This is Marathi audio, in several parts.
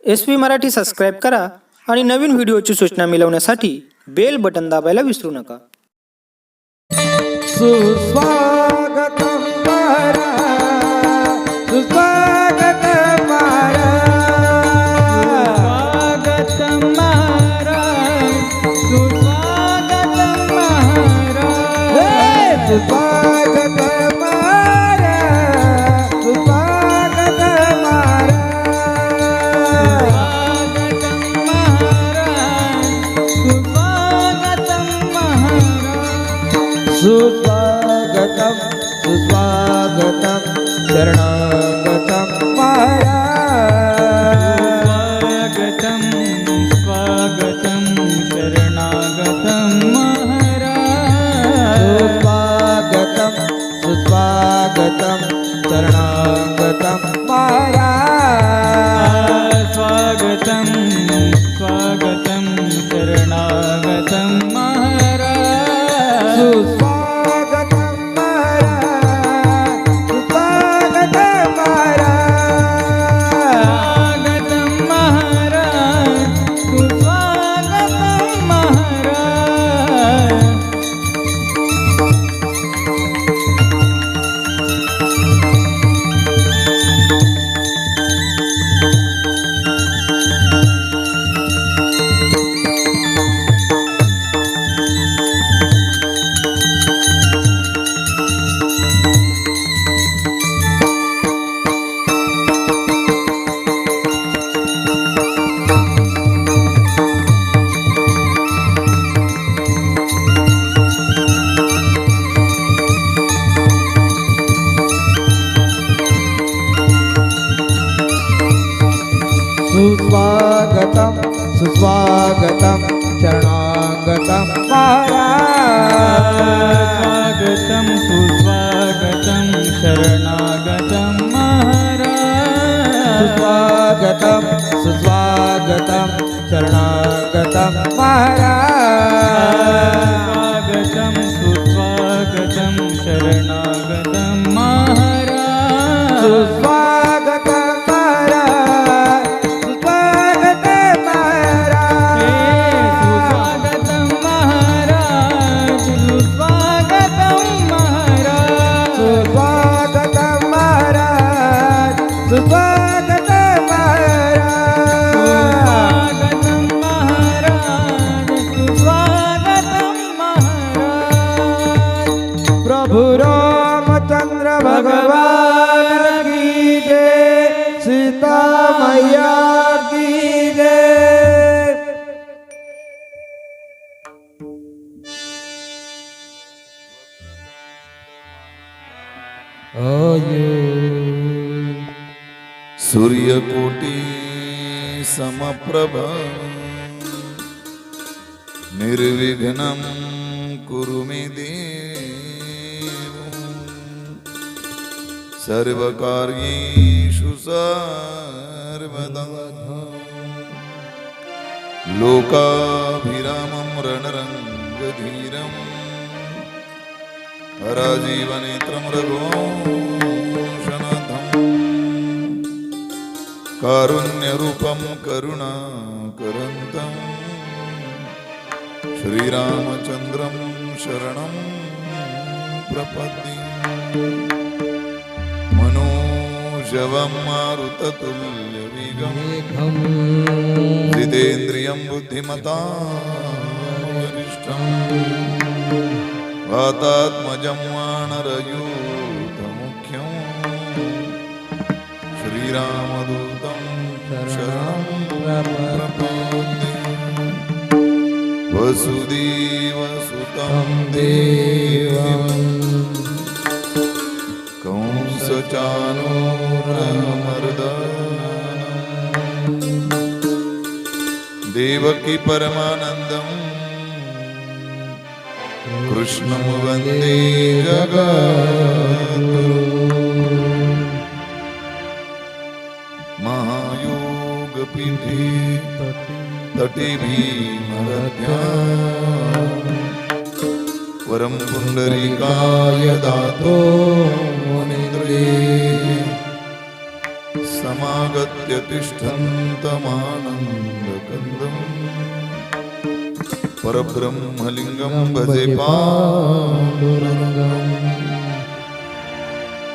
SV मराठी सबस्क्राईब करा आणि नवीन व्हिडिओची सूचना मिळवण्यासाठी बेल बटन दाबायला विसरू नका. सुस्वागतम महाराज, सुस्वागतम महाराज, सुस्वागतम महाराज, सुस्वागतम महाराज, सुस्वागतम महाराज, सुस्वागतम महाराज, सुस्वागतम सुस्वागतम शरणागतम महाराज, स्वागतम शरणागतम महाराज, सुस्वागतम सुस्वागतम शरणागतम महाराज, स्वागतम स्वागतम शरणागतम महाराज, सुस्वागतम महाराज, सुस्वागतम महाराज, सुस्वागतम महाराज. सुस्वागतम सुस्वागतम शरणागतम महाराज, स्वागतम सुस्वागतम शरणागतम महाराज, सुस्वागतम सुस्वागतम शरणागतम महाराज, स्वागतम सुस्वागतम शरणागतम महाराज, सुस्वागतम सुस्वागतम महाराज, सुस्वागतम महाराज. प्रभु रामचंद्र भगवान की जय, सीता मैया की जय. सूर्यकोटि समप्रभ निर्विघ्नं कुरु मे देव, सर्वकार्येषु सर्वदा लोकाभिरामं रणरङ्गधीरं राजीवनेत्रं रघुवंशनाथं, कारुण्यरूपं करुणाकरन्तं श्रीरामचन्द्रं शरणं प्रपद्ये. मनोजवं मारुततुल्यवेगं जितेन्द्रियं बुद्धिमतां वरिष्ठं, वातात्मजं वानरयूथमुख्यं श्रीरामदूतं शरणं प्रपद्ये. वसुदेवसुतं देवं कंसचाणूरमर्दनं, देवकी परमानन्दं कृष्णं वन्दे जगद्गुरुं. महायोगपीठे तटे भीमरथ्यां, वरं पुण्डरीकाय दातो मुनिन्द्रे, समागत्य तिष्ठन्तमानन्दकन्दम् परब्रह्मलिङ्गं भजे पाण्डुरङ्गम्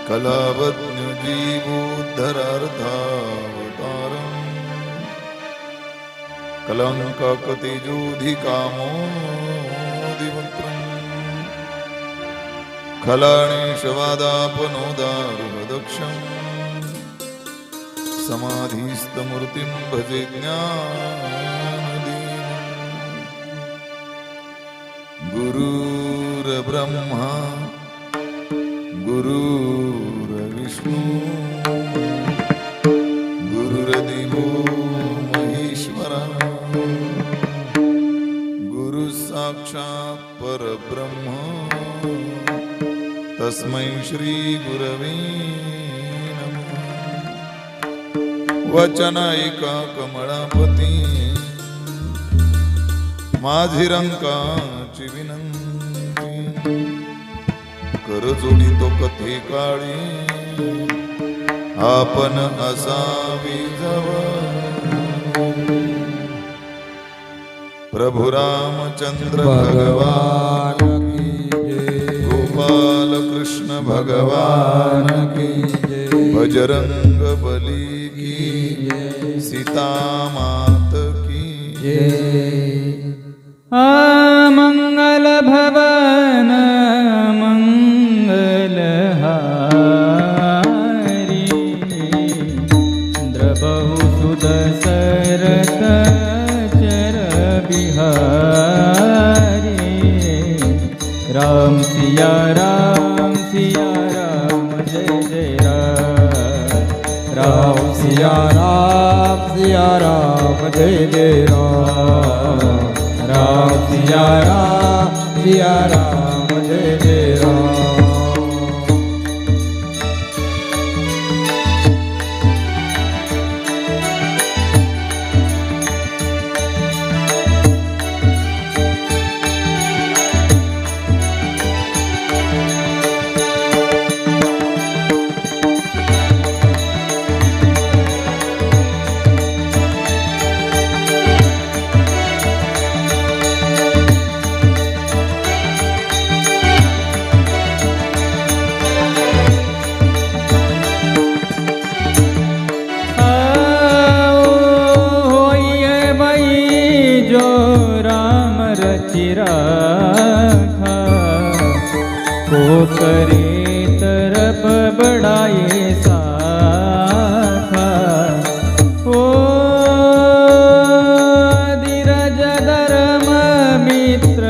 कलावत्न्यजीवोद्धरार्थावतारम् कलङ्काकतिजोधिकामोदिवक्त्रम् खलाणेशवादापनोदारुहदक्षम् समाधिस्थमूर्तिं भजे ज्ञानदीनम् गुरुर्ब्रह्मा गुरुर्विष्णु गुरुर्देवो महेश्वरा गुरुः साक्षात् परब्रह्म तस्मै श्री गुरवे नमः वचनायिका कमळापती माझी रंकाची विनंती कर जोडी तो कथे काळी आपण असावी जवळ प्रभु रामचंद्र भगवान की जय गोपाल कृष्ण भगवान की बजरंग बली की सीता मात की मंगल भवन मंगलहारी द्रबहु सुदशरथ चर बिहारी राम सिया राम जय जय राम सिया राम जय जय राम सिया राम जय जय राम राखा को करे तरफ बढ़ाए साखा ओ धीरज धर्म मित्र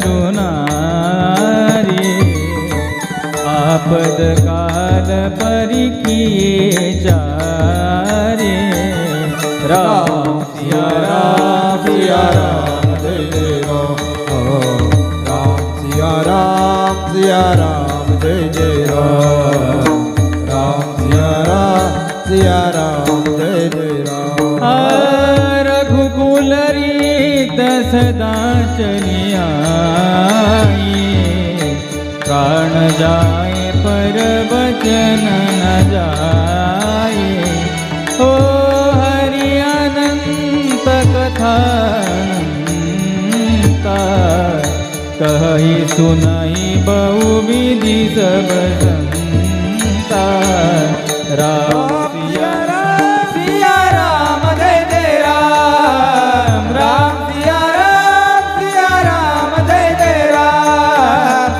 रुनारी आपद काल परिकिए जारे राम सिया राम जय जय राम सिया राम जय जय राम सिया राम जय जय राम रघुकुल रीत सदा चलिया प्राण जाए पर वचन न जाए ओ हरि अनंत कथा कही सुनाई बहुविधि सब संता राम सिया राम जय जय राम सिया राम जय जय राम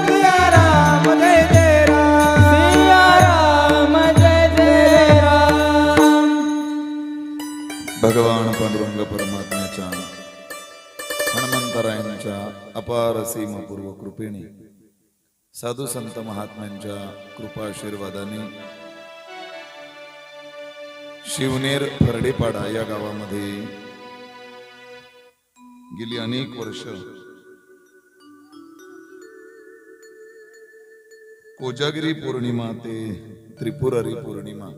सिया राम जय जय सिया राम जय जय राम भगवान पांडुरंग परमात्म्याच्या हनुमंतरायांच्या अपार सीमपूर्व कृपेने साधू संत महात्म्यांच्या कृपाशीर्वादाने शिवनेर फरडेपाडा या गावामध्ये गेली अनेक वर्ष कोजागिरी पौर्णिमा ते त्रिपुरारी पौर्णिमा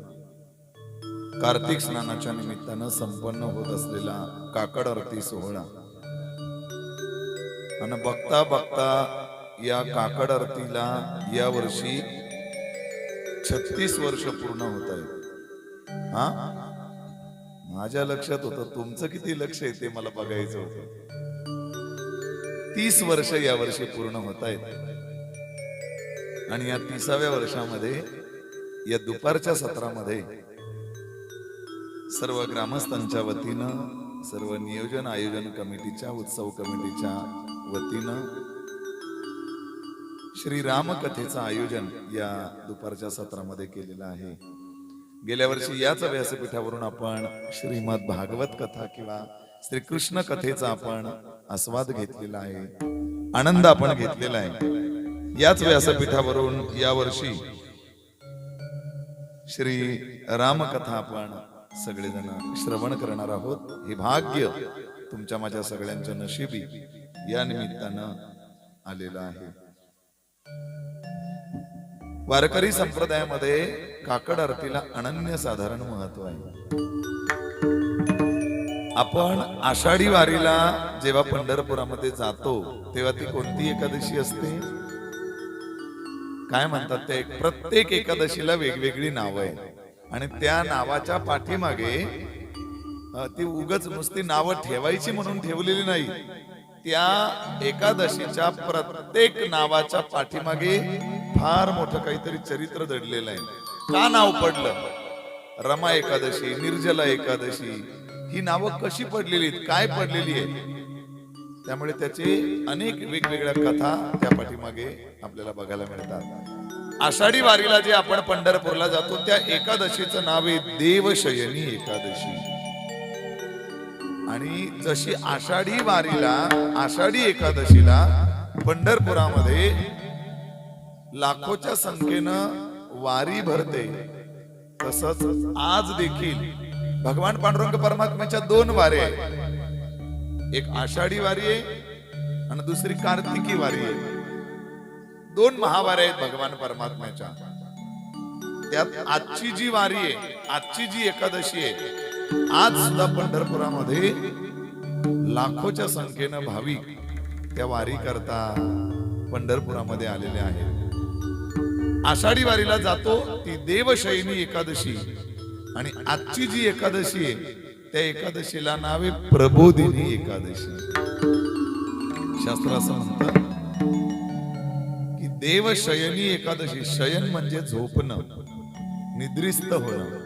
कार्तिक स्नानाच्या निमित्तानं संपन्न होत असलेला काकड आरती सोहळा आणि बघता बघता या काकड आरतीला या वर्षी 36 वर्ष पूर्ण होत आहेत. हा, माझ्या लक्षात होतं, तुमचं किती लक्ष आहे ते मला बघायचं होतं. 30 वर्ष या वर्षी पूर्ण होत आहेत. आणि या 30व्या वर्षामध्ये या दुपारच्या सत्रामध्ये सर्व ग्रामस्थांच्या वतीनं, सर्व नियोजन आयोजन कमिटीच्या, उत्सव कमिटीच्या वतीनं श्री रामकथेचं आयोजन या दुपारच्या सत्रामध्ये केलेलं आहे. गेल्या वर्षी याच व्यासपीठावरून आपण श्रीमद भागवत कथा किंवा श्रीकृष्ण कथेचा आपण आस्वाद घेतलेला आहे, आनंद आपण घेतलेला आहे. याच व्यासपीठावरून यावर्षी श्री रामकथा आपण सगळेजण श्रवण करणार आहोत. हे भाग्य तुमच्या माझ्या सगळ्यांच्या नशिबी या निमित्तानं आलेलं आहे. वारकरी संप्रदायामध्ये काकड आरतीला अनन्यसाधारण महत्व आहे. आपण आषाढी वारीला जेव्हा पंढरपुरामध्ये जातो तेव्हा ती कोणती एकादशी असते, काय म्हणतात ते? प्रत्येक एकादशीला वेगवेगळी नावं आहे आणि त्या नावाच्या पाठीमागे ती उगच नुसती नावं ठेवायची म्हणून ठेवलेली नाही. त्या एकादशीच्या प्रत्येक नावाच्या पाठीमागे फार मोठं काहीतरी चरित्र दडलेलं आहे. का नाव पडलं? रमा एकादशी, निर्जला एकादशी, ही नावं कशी पडलेली आहेत, काय पडलेली आहे? त्यामुळे त्याचे अनेक वेगवेगळ्या कथा त्या पाठीमागे आपल्याला बघायला मिळतात. आषाढी वारीला जे आपण पंढरपूरला जातो त्या एकादशीचं नाव आहे देवशयनी एकादशी. आणि जशी आषाढी वारीला, आषाढी एकादशीला पंढरपुरामध्ये लाखोच्या संख्येनं वारी भरते, तसंच आज देखील भगवान पांडुरंग परमात्म्याच्या 2 वाऱ्या आहेत. एक आषाढी वारी आहे आणि दुसरी कार्तिकी वारी आहे. 2 महावाऱ्या आहेत भगवान परमात्म्याच्या. त्यात आजची जी वारी आहे, आजची जी एकादशी आहे, आज सुद्धा पंढरपुरामध्ये लाखोच्या संख्येनं भाविक त्या वारी करता पंढरपुरामध्ये आलेले आहेत. आषाढी वारीला जातो ती देवशयनी एकादशी आणि आजची जी एकादशी आहे त्या एकादशीला नाव आहे प्रबोधिनी एकादशी. शास्त्र असं म्हणतात की देवशयनी एकादशी, शयन म्हणजे झोपणं, निद्रिस्त होणं.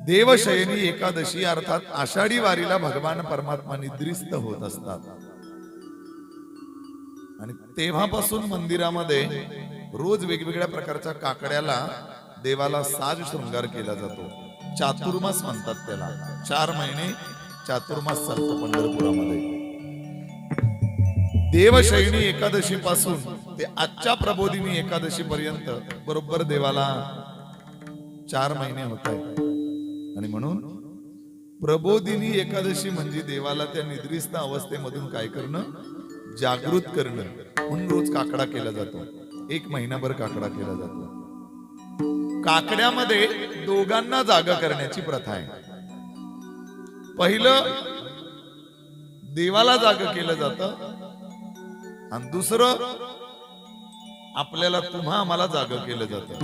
देवशयनी एकादशी अर्थात आषाढी वारीला भगवान परमात्मा निद्रिस्त होत असतात. आणि तेव्हापासून मंदिरामध्ये रोज वेगवेगळ्या प्रकारच्या काकड्याला देवाला साज शृंगार केला जातो. चातुर्मास म्हणतात त्याला. 4 महिने चातुर्मास चालतो पंढरपुरामध्ये. देवशयनी एकादशी पासून ते आजच्या प्रबोधिनी एकादशी पर्यंत बरोबर देवाला 4 महिने होत आहेत. आणि म्हणून प्रबोधिनी एकादशी म्हणजे देवाला त्या निद्रिस्त अवस्थेमधून काय करणं, जागृत करणं. म्हणून रोज काकडा केला जातो. 1 महिनाभर काकडा केला जातो. काकड्यामध्ये दोघांना जागा करण्याची प्रथा आहे. पहिलं देवाला जागा केलं जातं आणि दुसरं आपल्याला, तुम्हा आम्हाला जागा केलं जातं.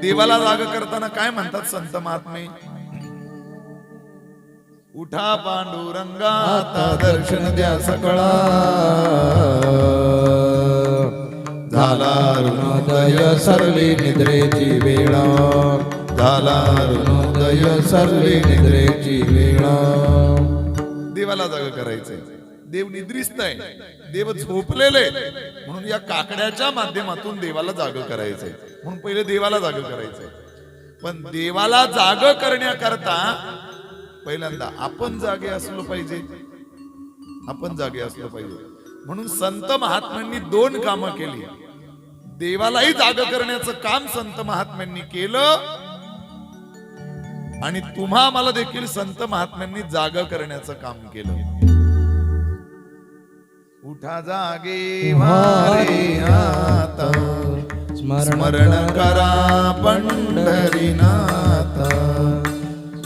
देवाला जागा करताना काय म्हणतात संत महात्मे? उठा पांडुरंगा आता दर्शन द्या सकळा, झाला ऋणोदय सरली निद्रेची वेळा, झाला ऋणोदय सरली निद्रेची वेळा. देवाला जागा करायचंय. देव निद्रिस्त आहे, देव झोपलेले, म्हणून या काकड्याच्या माध्यमातून देवाला जागा करायचंय. म्हणून पहिले देवाला जागा करायचंय. पण देवाला जागा करण्याकरता पहिल्यांदा आपण जागे असलो पाहिजे. आपण जागे असलो पाहिजे. म्हणून संत महात्म्यांनी 2 कामं केली. देवालाही जागा करण्याचं काम संत महात्म्यांनी केलं आणि तुम्हा आम्हाला देखील संत महात्म्यांनी जागा करण्याचं काम केलं. उठा जागे वारे आता, स्मरण करा पंढरीनाथ,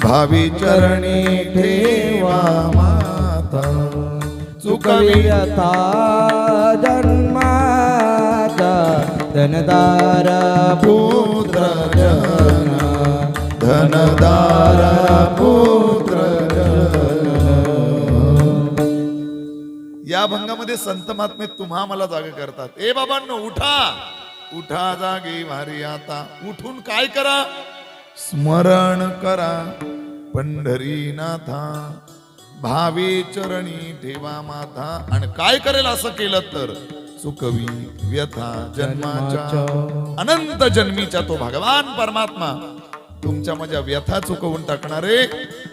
भावी चरणी ठेवा माता, चुकविता जन्माचा धनदारा पुत्र जन धनदार पुत्र या भंगामध्ये संत महात्मे तुम्हा मला जागे करतात. ए बाबांनो उठा, उठा जागे भारी आता. उठून काय करा? स्मरण करा पंढरीनाथा, भावे चरणी ठेवा माथा. आणि काय करेल असं केलं तर? सुखवी व्यथा जन्माच्या, अनंत जन्मीच्या तो भगवान परमात्मा तुमच्या माझ्या व्यथा चुकवून टाकणारे,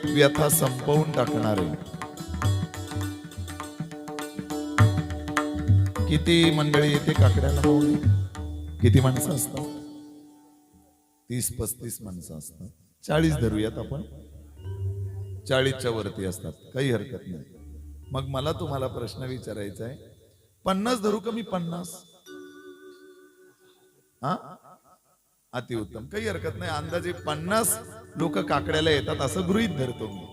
व्यथा संपवून टाकणारे. किती मंडळी येते काकड्याला पाहुणे? किती माणसं असतात? 30-35 माणसं असतात. 40 धरूयात आपण. 40च्या वरती असतात, काही हरकत नाही. मग मला तुम्हाला प्रश्न विचारायचा आहे, 50 धरू का मी 50? हा, अतिउत्तम, काही हरकत नाही. अंदाजे 50 लोक काकड्याला येतात असं गृहीत धरतो मी.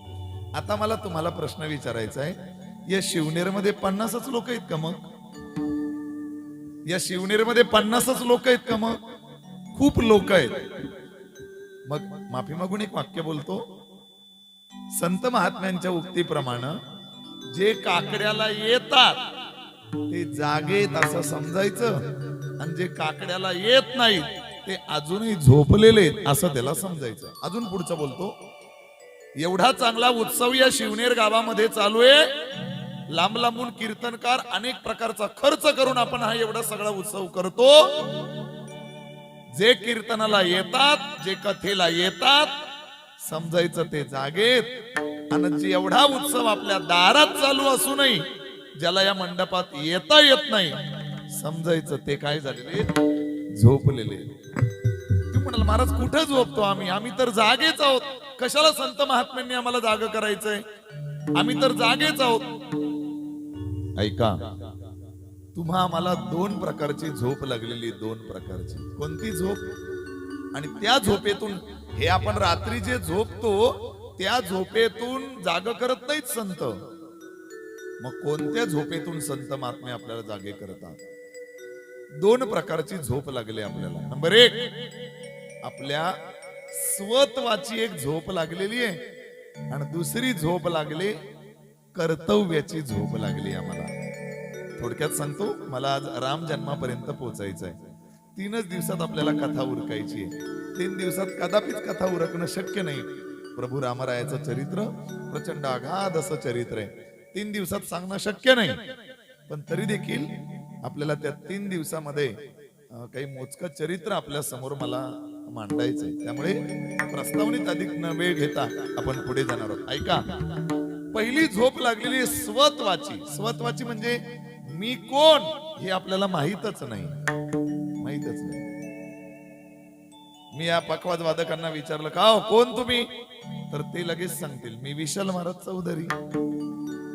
आता मला तुम्हाला प्रश्न विचारायचा आहे, या शिवनेरमध्ये 50च लोक आहेत का? मग या शिवनेरमध्ये 50च लोक आहेत का? मग खूप लोक आहेत. मग माफी मागून एक वाक्य बोलतो. संत महात्म्यांच्या उक्तीप्रमाणे जे काकड्याला येतात ते जागेत असं समजायचं, आणि जे काकड्याला येत नाहीत ते अजूनही झोपलेले असं त्याला समजायचं. अजून पुढचं बोलतो, एवढा चांगला उत्सव या शिवनेर गावामध्ये चालू आहे. लांब लांबून कीर्तनकार अनेक प्रकारचा खर्च करून आपण हा एवढा सगळा उत्सव करतो. जे कीर्तनाला येतात, जे कथेला येतात, समजायचं ते जागेत. आणि जे एवढा उत्सव आपल्या दारात चालू असूनही ज्याला या मंडपात येता येत नाही, समजायचं ते काय झालेले? झोपलेले. तू म्हणाल महाराज कुठे झोपतो आम्ही? आम्ही तर जागेच आहोत. कशाला संत महात्म्यांनी आम्हाला जाग करायचंय? आम्ही तर जागेच आहोत. ऐका, तुम्हा आम्हाला 2 प्रकारची झोप लागलेली. 2 प्रकारची. कोणती झोप? आणि त्या झोपेतून, हे आपण रात्री जे झोपतो त्या झोपेतून जाग करत नाहीत संत. मग कोणत्या झोपेतून संत महात्मे आपल्याला जागे करतात? 2 प्रकारची झोप लागली आपल्याला. नंबर 1, आपल्या स्वत्वाची एक झोप लागलेली आहे, आणि दुसरी झोप लागली कर्तव्याची झोप लागली आम्हाला. थोडक्यात सांगतो, मला आज राम जन्मापर्यंत पोहोचायचं आहे. 3च दिवसात आपल्याला कथा उरकायची आहे. 3 दिवसात कदापित कथा उरकणं शक्य नाही. प्रभू रामरायाचं चरित्र प्रचंड अगाध असं चरित्र आहे. 3 दिवसात सांगणं शक्य नाही. पण तरी देखील आपल्याला त्या 3 दिवसामध्ये काही मोजकं चरित्र आपल्या समोर मला मांडायचंय. त्यामुळे प्रस्तावनेत अधिक न वेळ घेता आपण पुढे जाणार आहोत. ऐका, पहिली झोप लागलेली स्वत्वाची. स्वत्वाची म्हणजे मी कोण हे आपल्याला माहीतच नाही. माहीतच नाही. मी या पखवाज वादकांना विचारलं, का हो कोण तुम्ही? तर ते लगेच सांगतील, मी विशाल महाराज चौधरी.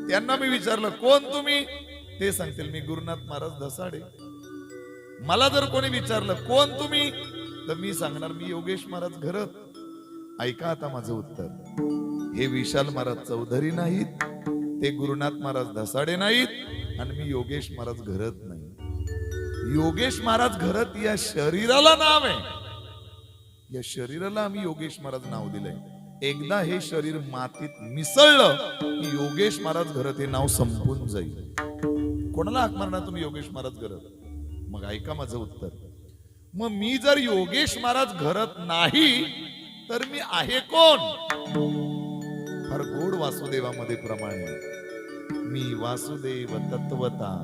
त्यांना मी विचारलं, कोण तुम्ही? ते सांगतील, मी गुरुनाथ महाराज धसाडे. मला जर कोणी विचारलं कोण तुम्ही, तर मी सांगणार, मी योगेश महाराज घरत. ऐका आता माझं उत्तर. हे विशाल महाराज चौधरी नाहीत, ते गुरुनाथ महाराज धसाडे नाहीत, आणि मी योगेश महाराज घरत नाही. योगेश महाराज घरत या शरीराला नाव आहे. या शरीराला आम्ही योगेश महाराज नाव दिलंय. एकदा हे शरीर मातीत मिसळलं की योगेश महाराज घरत हे नाव संपून जाईल. कोणाला हाक मारणार तुम्ही योगेश महाराज घरत? मग ऐका माझं उत्तर. मग मी जर योगेश महाराज घरत नाही तर मी आहे कोण? फार गोड वासुदेवामध्ये प्रमाणे, मी वासुदेव तत्वता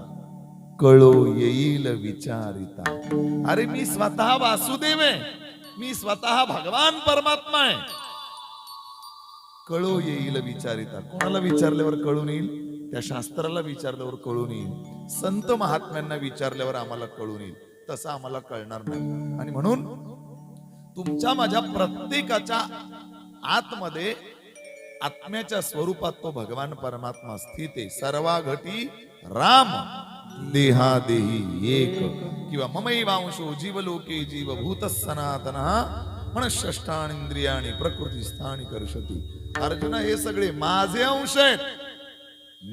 कळो येईल विचारिता. अरे मी स्वतः वासुदेव आहे, मी स्वतः भगवान परमात्मा आहे. कळो येईल विचारिता. कोणाला विचारल्यावर कळून येईल? त्या शास्त्राला विचारल्यावर कळून येईल. संत महात्म्यांना विचारल्यावर आम्हाला कळून येईल. तसं आम्हाला कळणार नाही. आणि म्हणून तुमच्या माझ्या प्रत्येकाच्या आतमध्ये आत्म्याच्या स्वरूपात तो भगवान परमात्मा स्थित आहे. सर्वा घटी राम देहादेही एक, किंवा ममैवांशो जीवलोके जीवभूत सनातनः मनःषष्ठानि इंद्रियाणि प्रकृतिस्थानि कर्षति. अर्जुन, हे सगळे माझे अंश आहेत.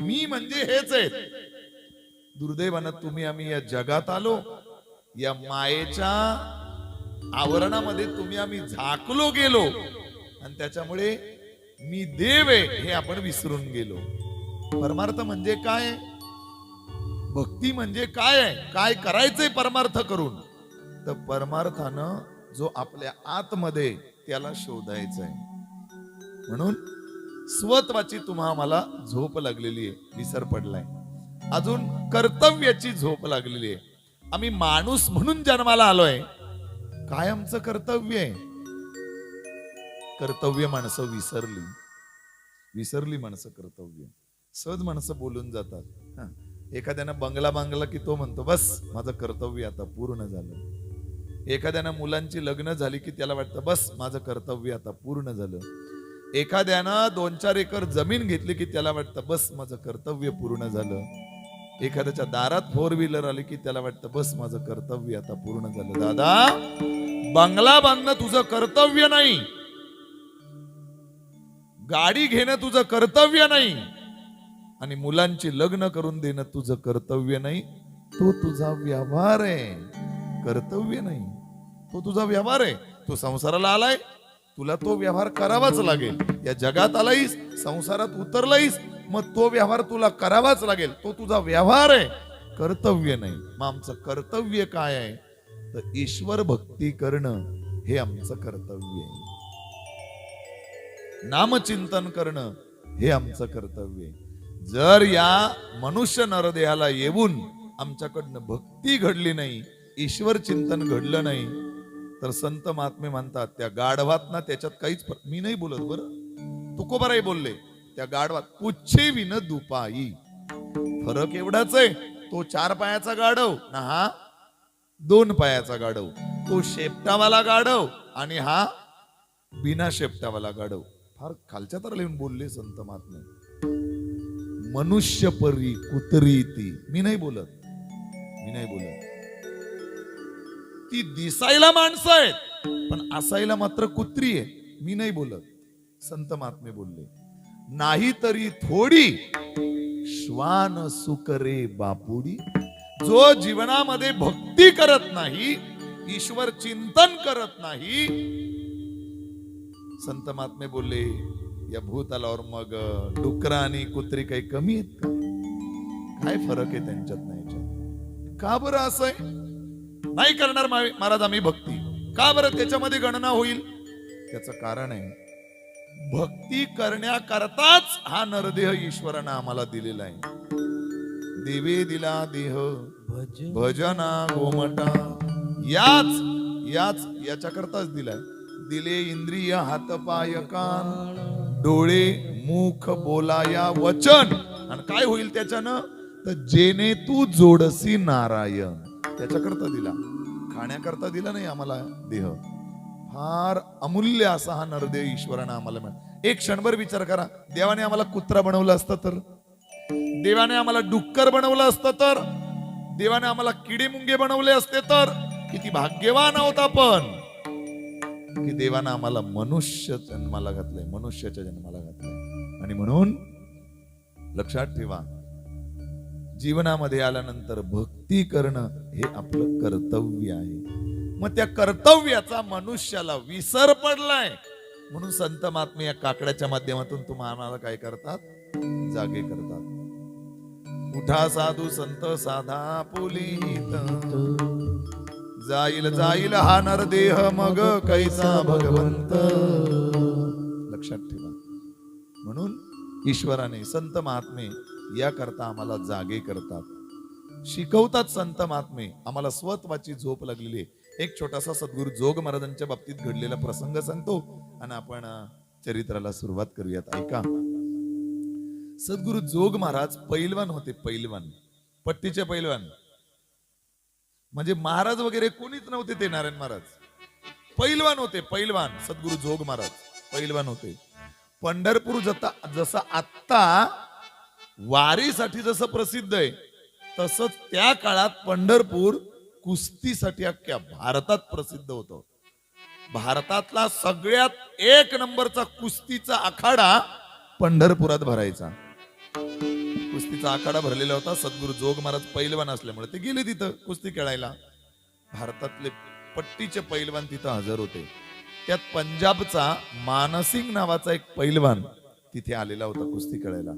मी म्हणजे हेच आहेत. दुर्दैवानं तुम्ही आम्ही या जगात आलो या मायेच्या आवरणामध्ये तुम्ही आम्ही झाकलो गेलो आणि त्याच्यामुळे मी देव आहे हे आपण विसरून गेलो. परमार्थ म्हणजे काय? भक्ती म्हणजे काय आहे? काय करायचंय परमार्थ करून? तर परमार्थानं जो आपल्या आतमध्ये त्याला शोधायचा आहे. म्हणून स्वत्वाची तुम्हा मला झोप लागलेली आहे, विसर पडलाय. अजून कर्तव्याची झोप लागलेली आहे. आम्ही माणूस म्हणून जन्माला आलोय. काय आमचं कर्तव्य आहे? कर्तव्य माणसं विसरली माणसं कर्तव्य. सहज माणसं बोलून जातात. एखाद्यानं बंगला बांगला की तो म्हणतो बस माझं कर्तव्य आता पूर्ण झालं. एखाद्यानं मुलांची लग्न झाली की त्याला वाटतं बस माझं कर्तव्य आता पूर्ण झालं. एखाद्यानं 2-4 एकर जमीन घेतली की त्याला वाटतं बस माझं कर्तव्य पूर्ण झालं. एखाद्याच्या दारात 4 व्हीलर आली की त्याला वाटतं बस माझं कर्तव्य आता पूर्ण झालं. दादा, बंगला बांधणं तुझं कर्तव्य नाही, गाडी घेणं तुझं कर्तव्य नाही, आणि मुलांची लग्न करून देणं तुझं कर्तव्य नाही. तो तुझा व्यवहार आहे, कर्तव्य नाही. तो तुझा व्यवहार आहे. तू संसाराला आलाय, तुला तो व्यवहार करावाच लागेल. या जगात आलायस, संसारात उतरलायस, मग तो व्यवहार तुला करावाच लागेल. तो तुझा व्यवहार आहे, कर्तव्य नाही. मग आमचं कर्तव्य काय आहे? तर ईश्वर भक्ती करणं हे आमचं कर्तव्य आहे. नामचिंतन करणं हे आमचं कर्तव्य आहे. जर या मनुष्य नरदेहाला येऊन आमच्याकडनं भक्ती घडली नाही, ईश्वर चिंतन घडलं नाही, तर संत महात्मे म्हणतात त्या गाढवात ना त्याच्यात काहीच मी नाही बोलत बरं, तुकोबाराही बोलले, त्या गाढवात पुच्छे विन दुपाई. फरक एवढाच आहे. तो 4 पायाचा गाढव ना हा 2 पायाचा गाढव. तो शेपटावाला गाढव आणि हा बिना शेपटावाला गाढव. फार खालच्या तर लिहून बोलले संत महात्मे. मनुष्य परी कुत्री ती. मी नाही बोलत. ती दिसायला माणसं आहेत पण असायला मात्र कुत्री आहे. मी नाही बोलत. संत महात्मे बोलले. नाही तरी थोडी श्वान सुकरे बापुडी. जो जीवनामध्ये भक्ती करत नाही, ईश्वर चिंतन करत नाही, संत महात्मे बोलले या भूतलावर मग डुकरं आणि कुत्री काही कमी आहेत का? काय फरक आहे त्यांच्यात? नाही. का बरं असं आहे? नाही करणार महाराज आम्ही भक्ती. का बरं त्याच्यामध्ये गणना होईल? त्याचं कारण आहे, भक्ती करण्याकरताच हा नरदेह ईश्वरानं आम्हाला दिलेला आहे. देवे दिला देह भजना गोमटा. याच्याकरताच दिलाय. दिले इंद्रिय हात पाय कान डोळे मुख बोलाया वचन. आणि काय होईल त्याच्यानं? तर जेने तू जोडसी नारायण. त्याच्याकरता दिला, खाण्याकरता दिला नाही आम्हाला देह. फार अमूल्य असा हा नरदेह ईश्वरानं आम्हाला मिळाला. एक क्षणभर विचार करा, देवाने आम्हाला कुत्रा बनवलं असतं तर, देवाने आम्हाला डुक्कर बनवलं असतं तर, देवाने आम्हाला किडे मुंगे बनवले असते तर किती भाग्यवान आहोत आपण की देवानं आम्हाला मनुष्य जन्माला घातलंय, मनुष्याच्या जन्माला घातलंय. आणि म्हणून लक्षात ठेवा, जीवनामध्ये आल्यानंतर भक्ती करणं हे आपलं कर्तव्य आहे. मग त्या कर्तव्याचा मनुष्याला विसर पडलाय. म्हणून संत महात्मे या काकड्याच्या माध्यमातून तुम्हाला काय करतात? जागे करतात. उठा साधू संत साधा पुलीत, जाईल जाईल हा नरदेह मग कैसा भगवंत. लक्षात ठेवा. म्हणून ईश्वराने संत महात्मे या करता आम्हाला जागे करतात, शिकवतात. संत महात्मे आम्हाला स्वत्वाची झोप लागलेली आहे. एक छोटासा सद्गुरु जोग महाराजांच्या बाबतीत घडलेला प्रसंग सांगतो आणि आपण चरित्राला सुरुवात करूयात. ऐका. सद्गुरु जोग महाराज पैलवान होते. पैलवान, पट्टीचे पैलवान. म्हणजे महाराज वगैरे कोणीच नव्हते ते नारायण महाराज. पैलवान होते. पैलवान सद्गुरु जोग महाराज पैलवान होते. पंढरपूर जसं आत्ता वारीसाठी जसं प्रसिद्ध आहे, तसंच त्या काळात पंढरपूर कुस्तीसाठी अख्ख्या भारतात प्रसिद्ध होतं. भारतातला सगळ्यात 1 नंबरचा कुस्तीचा आखाडा पंढरपुरात भरायचा. कुस्तीचा आखाडा भरलेला होता. सद्गुरु जोग महाराज पैलवान असल्यामुळे ते गेले तिथं कुस्ती खेळायला. भारतातले पट्टीचे पैलवान तिथं हजर होते. त्यात पंजाबचा मानसिंग नावाचा एक पैलवान तिथे आलेला होता कुस्ती खेळायला.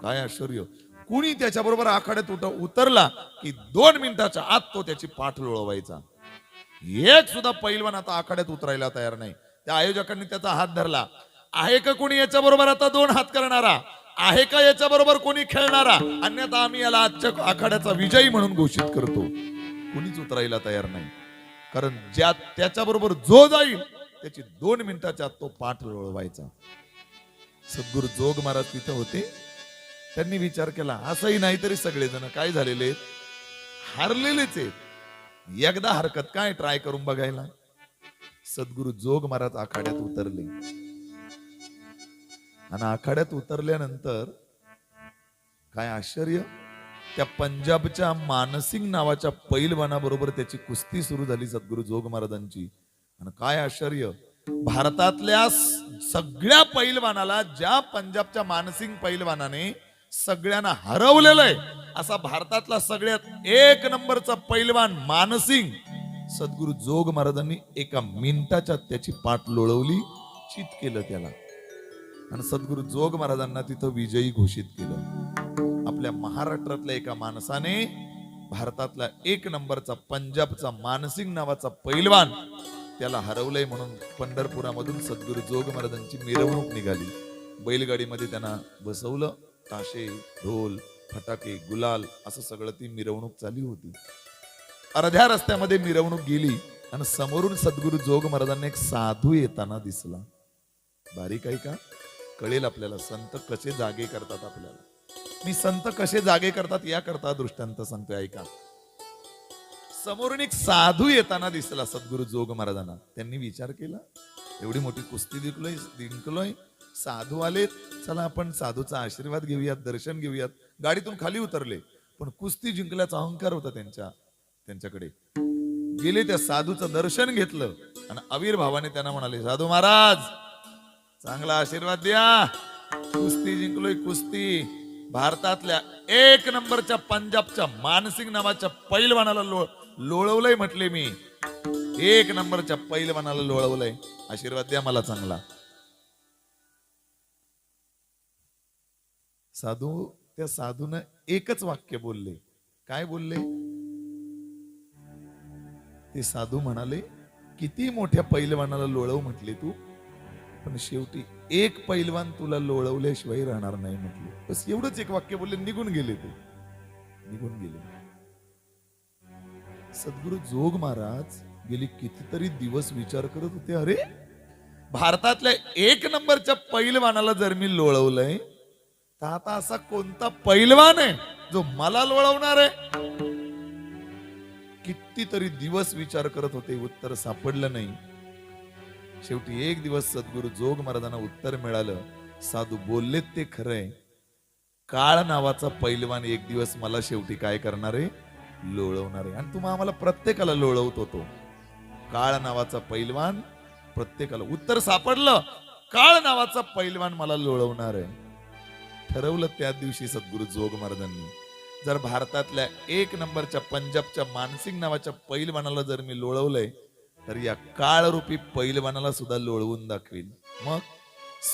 काय आश्चर्य, कुणी त्याच्याबरोबर आखाड्यात उतरला की 2 मिनिटाच्या आत तो त्याची पाठ लोळवायचा. एक सुद्धा पैलवान आता आखाड्यात उतरायला तयार नाही. त्या आयोजकांनी त्याचा हात धरला. आहे का कोणी याच्या बरोबर आता 2 हात करणारा? आहे का याच्या बरोबर कोणी खेळणारा? अन्यथा आम्ही याला आजच्या आखाड्याचा विजयी म्हणून घोषित करतो. कुणीच उतरायला तयार नाही, कारण ज्या त्याच्या बरोबर जो जाईल त्याची 2 मिनिटाच्या आत तो पाठ लोळवायचा. सद्गुरु जोग महाराज तिथे होते. त्यांनी विचार केला, असंही नाही तरी सगळेजण काय झालेले आहेत, हारलेलेच आहेत. एकदा हरकत काय, ट्राय करून बघायला. सद्गुरु जोग महाराज आखाड्यात उतरले आणि आखाड्यात उतरल्यानंतर काय आश्चर्य, त्या पंजाबच्या मानसिंग नावाच्या पैलवानाबरोबर त्याची कुस्ती सुरू झाली सद्गुरु जोग महाराजांची. आणि काय आश्चर्य, भारतातल्या सगळ्या पैलवानाला, ज्या पंजाबच्या मानसिंग पैलवानाने सगळ्यांना हरवलेलं आहे, असा भारतातला सगळ्यात 1 नंबरचा पैलवान मानसिंग सद्गुरु जोग महाराजांनी एका मिनिटाच्या त्याची पाठ लोळवली, चित केलं त्याला. आणि सद्गुरु जोग महाराजांना तिथं विजयी घोषित केलं. आपल्या महाराष्ट्रातल्या एका माणसाने भारतातला 1 नंबरचा पंजाबचा मानसिंग नावाचा पैलवान त्याला हरवलंय म्हणून पंढरपुरामधून सद्गुरु जोग महाराजांची मिरवणूक निघाली. बैलगाडीमध्ये त्यांना बसवलं. ताशे, ढोल, फटाके, गुलाल असं सगळं ती मिरवणूक चालली होती. अर्ध्या रस्त्यामध्ये मिरवणूक गेली आणि समोरून सद्गुरु जोग महाराजांना एक साधू येताना दिसला. बारीक आहे का, कळेल आपल्याला संत कसे जागे करतात. आपल्याला मी संत कसे जागे करतात याकरता दृष्टांत सांगतोय, ऐका. समोरून एक साधू येताना दिसला सद्गुरु जोग महाराजांना. त्यांनी विचार केला, एवढी मोठी कुस्ती जिंकलोय, साधू आलेत, चला आपण साधूचा आशीर्वाद घेऊयात, दर्शन घेऊयात. गाडीतून खाली उतरले, पण कुस्ती जिंकल्याचा अहंकार होता त्यांच्याकडे. गेले, त्या साधूचं दर्शन घेतलं आणि आविर्भावाने त्यांना म्हणाले, साधू महाराज चांगला आशीर्वाद द्या, कुस्ती जिंकलोय, कुस्ती. भारतातल्या 1 नंबरच्या पंजाबच्या मानसिंग नावाच्या पैलवानाला लोळवलंय म्हटले मी. 1 नंबरच्या पैलवानाला लोळवलंय, आशीर्वाद द्या मला चांगला. त्या साधूनं एकच वाक्य बोलले. काय बोलले? ते साधू म्हणाले, किती मोठ्या पैलवानाला लोळव म्हटले तू, पण शेवटी एक पैलवान तुला लोळवल्याशिवाय राहणार नाही म्हटले. बस एवढंच एक वाक्य बोलले, निघून गेले. ते निघून गेले. सद्गुरु जोग महाराज गेली कितीतरी दिवस विचार करत होते, अरे भारतातल्या 1 नंबरच्या पैलवानाला जर मी लोळवलंय, तर आता असा कोणता पैलवान आहे जो मला लोळवणार आहे? कितीतरी दिवस विचार करत होते, उत्तर सापडलं नाही. शेवटी एक दिवस सद्गुरु जोग महाराजांना उत्तर मिळालं. साधू बोललेत ते खरंय, काळ नावाचा पैलवान एक दिवस मला शेवटी काय करणार आहे, लोळवणार आहे. आणि तुम्हा आम्हाला प्रत्येकाला लोळवत होतो. काळ नावाचा पैलवान प्रत्येकाला, उत्तर सापडलं, काळ नावाचा पैलवान मला लोळवणार आहे. ठरवलं त्या दिवशी सद्गुरु जोग महाराजांनी, जर भारतातल्या 1 नंबरच्या पंजाबच्या मानसिंग नावाच्या पैलवानाला जर मी लोळवलंय, तर या काळरूपी पैलवानाला सुद्धा लोळवून दाखवेल. मग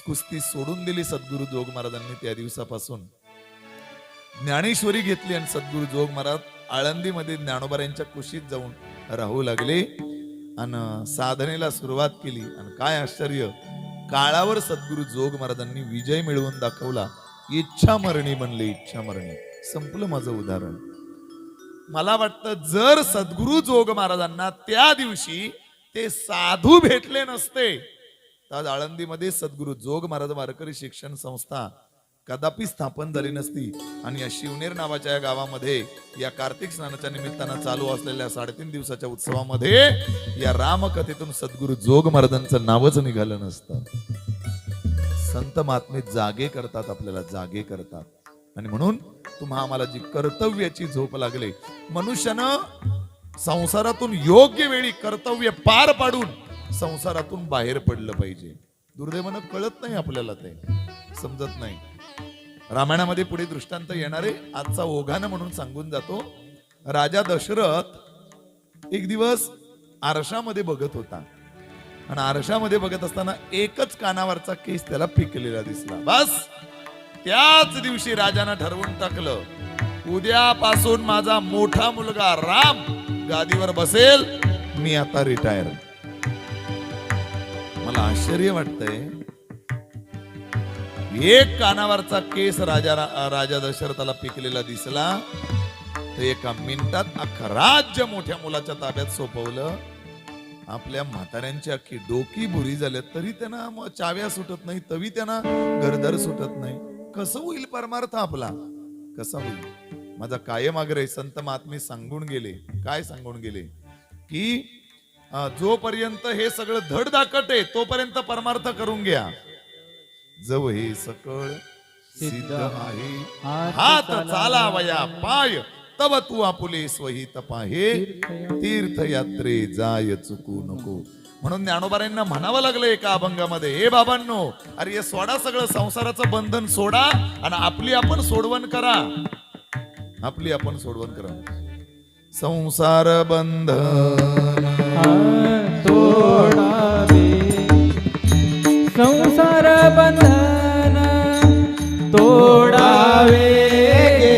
कुस्ती सोडून दिली सद्गुरु जोग महाराजांनी. त्या दिवसापासून ज्ञानेश्वरी घेतली आणि सद्गुरु जोग महाराज आळंदीमध्ये ज्ञानोबा कुशीत जाऊन राहू लागले आणि साधनेला सुरुवात केली. आणि काय आश्चर्य, काळावर सद्गुरु जोग महाराजांनी विजय मिळवून दाखवला. इच्छामरणी बनले, इच्छामरणी. संपलं माझं उदाहरण. मला वाटतं जर सद्गुरु जोग महाराजांना त्या दिवशी ते साधू भेटले नसते, तर आज आळंदीमध्ये सद्गुरु जोग महाराज वारकरी शिक्षण संस्था कदापि स्थापन झाली नसती. आणि या शिवनेर नावाच्या या गावामध्ये या कार्तिक स्नानाच्या निमित्तानं चालू असलेल्या 3.5 दिवसाच्या उत्सवामध्ये या रामकथेतून सद्गुरु जोग महाराजांचं नावच निघालं नसतं. संत महात्मे जागे करतात, आपल्याला जागे करतात. आणि म्हणून तुम्हा आम्हाला जी कर्तव्याची झोप लागले, मनुष्यानं संसारातून योग्य वेळी कर्तव्य पार पाडून संसारातून बाहेर पडलं पाहिजे. दुर्दैवानं कळत नाही आपल्याला, ते समजत नाही. रामायणामध्ये पुढे दृष्टांत येणारे आजचा ओघानं म्हणून सांगून जातो. राजा दशरथ एक दिवस आरशामध्ये बघत होता आणि आरशामध्ये बघत असताना एकच कानावरचा केस त्याला पिकलेला दिसला. बस त्याच दिवशी राजानं ठरवून टाकलं, उद्यापासून माझा मोठा मुलगा राम गादीवर बसेल, मी आता रिटायर. मला आश्चर्य वाटतंय, एक कानावरचा केस राजा दशरथाला पिकलेला दिसला तर एका मिनिटात अख्खा राज्य मोठ्या मुलाच्या ताब्यात सोपवलं. आपल्या म्हाताऱ्यांची अख्खी डोकी बुरी झाली तरी त्यांना मग चाव्या सुटत नाही, तवी त्यांना गरदर सुटत नाही. कसं होईल परमार्थ आपला, कसा होईल? माझा कायम आग्रह, संत महात्मे सांगून गेले, काय सांगून गेले की जोपर्यंत हे सगळं धडधाकट आहे तोपर्यंत परमार्थ करून घ्या. जव हे सकळ सिद्ध आहे, हात चालावया पाय, तव तू आपुले स्वहित पाहे, तीर्थयात्रे जाय चुकू नको. म्हणून ज्ञानोबारांना म्हणावं लागलं एका अभंगामध्ये, हे बाबांनो, अरे हे सोडा, सगळं संसाराचं बंधन सोडा आणि आपली आपण सोडवण करा, आपली आपण सोडवण करा. संसार बंधन तोडावे, संसार बंधन तोडावे गे,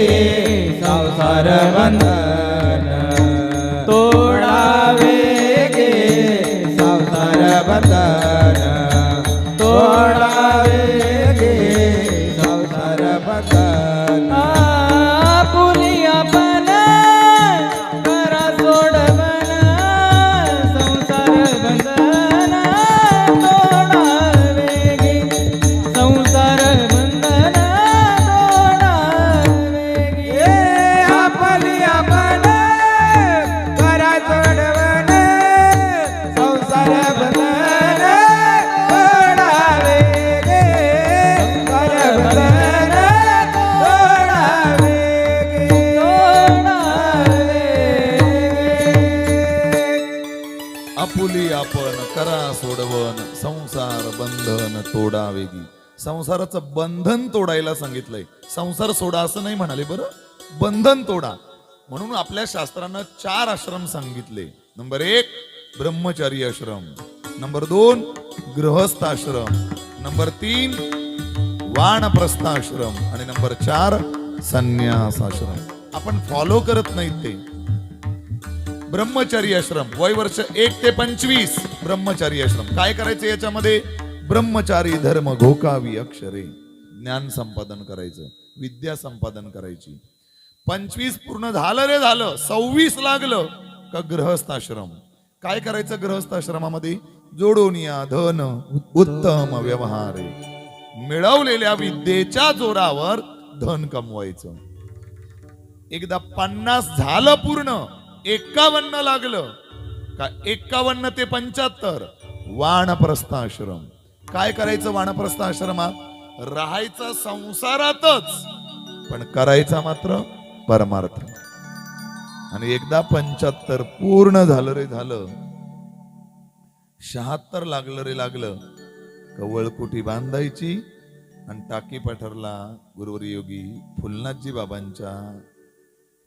संसार बंधन तोडावे गे, संसार बंधन तोडावे गे, संसार बंधन. आपुली आपण करा सोडवण, संसार बंधन तोडावे गे, संसार बंधन तोडावे गे. आपली आपण करा सोडवण, संसार बंधन तोडावे गे, संसार बंधन तोडावे गे, तोडावे गे. आपुली आपण करा सोडवण, संसार बंधन तोडावेगी. संसाराचं बंधन तोडायला सांगितलंय, संसार सोडा असं नाही म्हणाले, बरं बंधन तोडा. म्हणून आपल्या शास्त्रानं 4 आश्रम सांगितले. नंबर 1 ब्रह्मचारी आश्रम, नंबर 2 गृहस्थ आश्रम, नंबर 3 वानप्रस्थ आश्रम आणि नंबर 4 संन्यास आश्रम. आपण फॉलो करत नाहीत ते. ब्रह्मचारी आश्रम वय वर्ष 1 ते 25. ब्रह्मचारी आश्रम काय करायचं याच्यामध्ये? ब्रह्मचारी धर्म घोकावी अक्षरे, ज्ञान संपादन करायचं, विद्या संपादन करायची. 25 पूर्ण झालं रे झालं, 26 लागलं का गृहस्थ आश्रम. काय करायचं गृहस्थ आश्रमामध्ये? जोडोनिया धन उत्तम व्यवहार, मिळवलेल्या विद्येच्या जोरावर धन कमवायचं. एकदा 50 झालं पूर्ण, 51 लागलं का 51 ते 75 वानप्रस्थ आश्रम. काय करायचं वानप्रस्थ आश्रमात? राहायचं संसारातच पण करायचा मात्र परमार्थ. आणि एकदा 75 पूर्ण झालं रे झालं, 76 लागलं रे लागलं, कवळकुटी बांधायची आणि टाकी पठारला गुरुवारी योगी फुलनाथजी बाबांच्या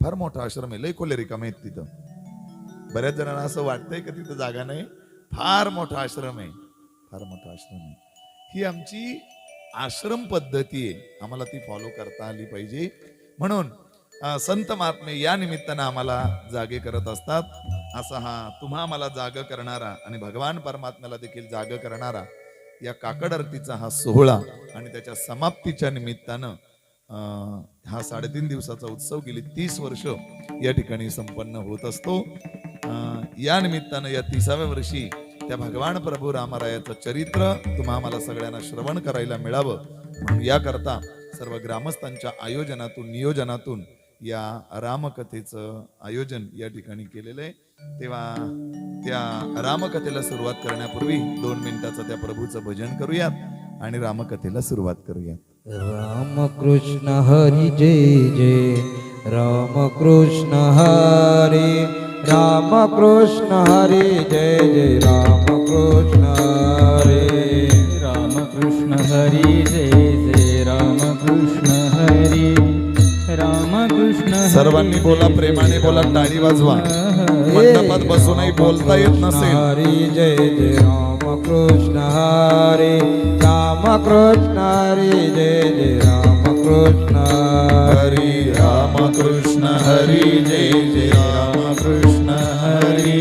फार मोठा आश्रम आहे, लय खोले रिकामे आहेत तिथं. बऱ्याच जणांना असं वाटतंय का तिथं जागा नाही, फार मोठा आश्रम आहे, फार मोठा आश्रम आहे. ही आमची आश्रम पद्धती आहे, आम्हाला ती फॉलो करता आली पाहिजे. म्हणून संत महात्मे या निमित्तानं आम्हाला जागे करत असतात. असा हा तुम्हा मला जाग करणारा आणि भगवान परमात्म्याला देखील जाग करणारा या काकड आरतीचा हा सोहळा आणि त्याच्या समाप्तीच्या निमित्तानं हा 3.5 दिवसाचा उत्सव गेली 30 वर्ष या ठिकाणी संपन्न होत असतो. या निमित्तानं या 30व्या वर्षी त्या भगवान प्रभू रामरायाचं चरित्र तुम्हा मला सगळ्यांना श्रवण करायला मिळावं म्हणून याकरता सर्व ग्रामस्थांच्या आयोजनातून नियोजनातून या रामकथेचं आयोजन या ठिकाणी केलेलं आहे. तेव्हा त्या रामकथेला सुरुवात करण्यापूर्वी 2 मिनिटाचं त्या प्रभूचं भजन करूयात आणि रामकथेला सुरुवात करूयात. राम कृष्ण हरी जय जय, राम कृष्ण हरी, राम कृष्ण हरी जय जय, राम कृष्ण हरी, राम कृष्ण हरी जय जय, राम कृष्ण हरी, राम कृष्ण हरी. सर्वांनी बोला, प्रेमाने बोला, टाळी वाजवा. मंडपात बसूनही बोलता येत नसेल. हरी जय जय राम कृष्ण हरी राम कृष्ण हरी जय जय राम कृष्ण हरी राम कृष्ण हरी जय जय राम कृष्ण हरी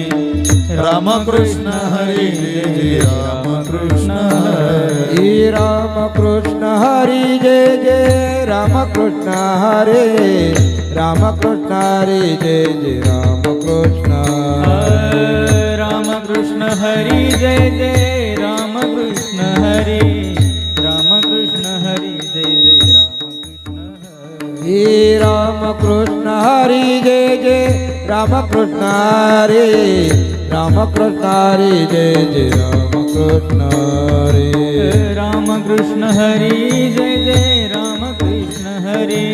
राम कृष्ण हरी जय जय राम कृष्ण हरी राम कृष्ण हरी जय जय राम कृष्ण हरे राम कृष्ण हरी जय जय राम कृष्ण राम कृष्ण हरी जय जय राम कृष्ण हरी राम कृष्ण हरी जय जय राम कृष्ण हरी. राम कृष्ण हरी जय जय राम कृष्ण हरे राम कृष्ण हरी जय जय राम कृष्ण हरे राम कृष्ण हरी जय जय राम कृष्ण हरी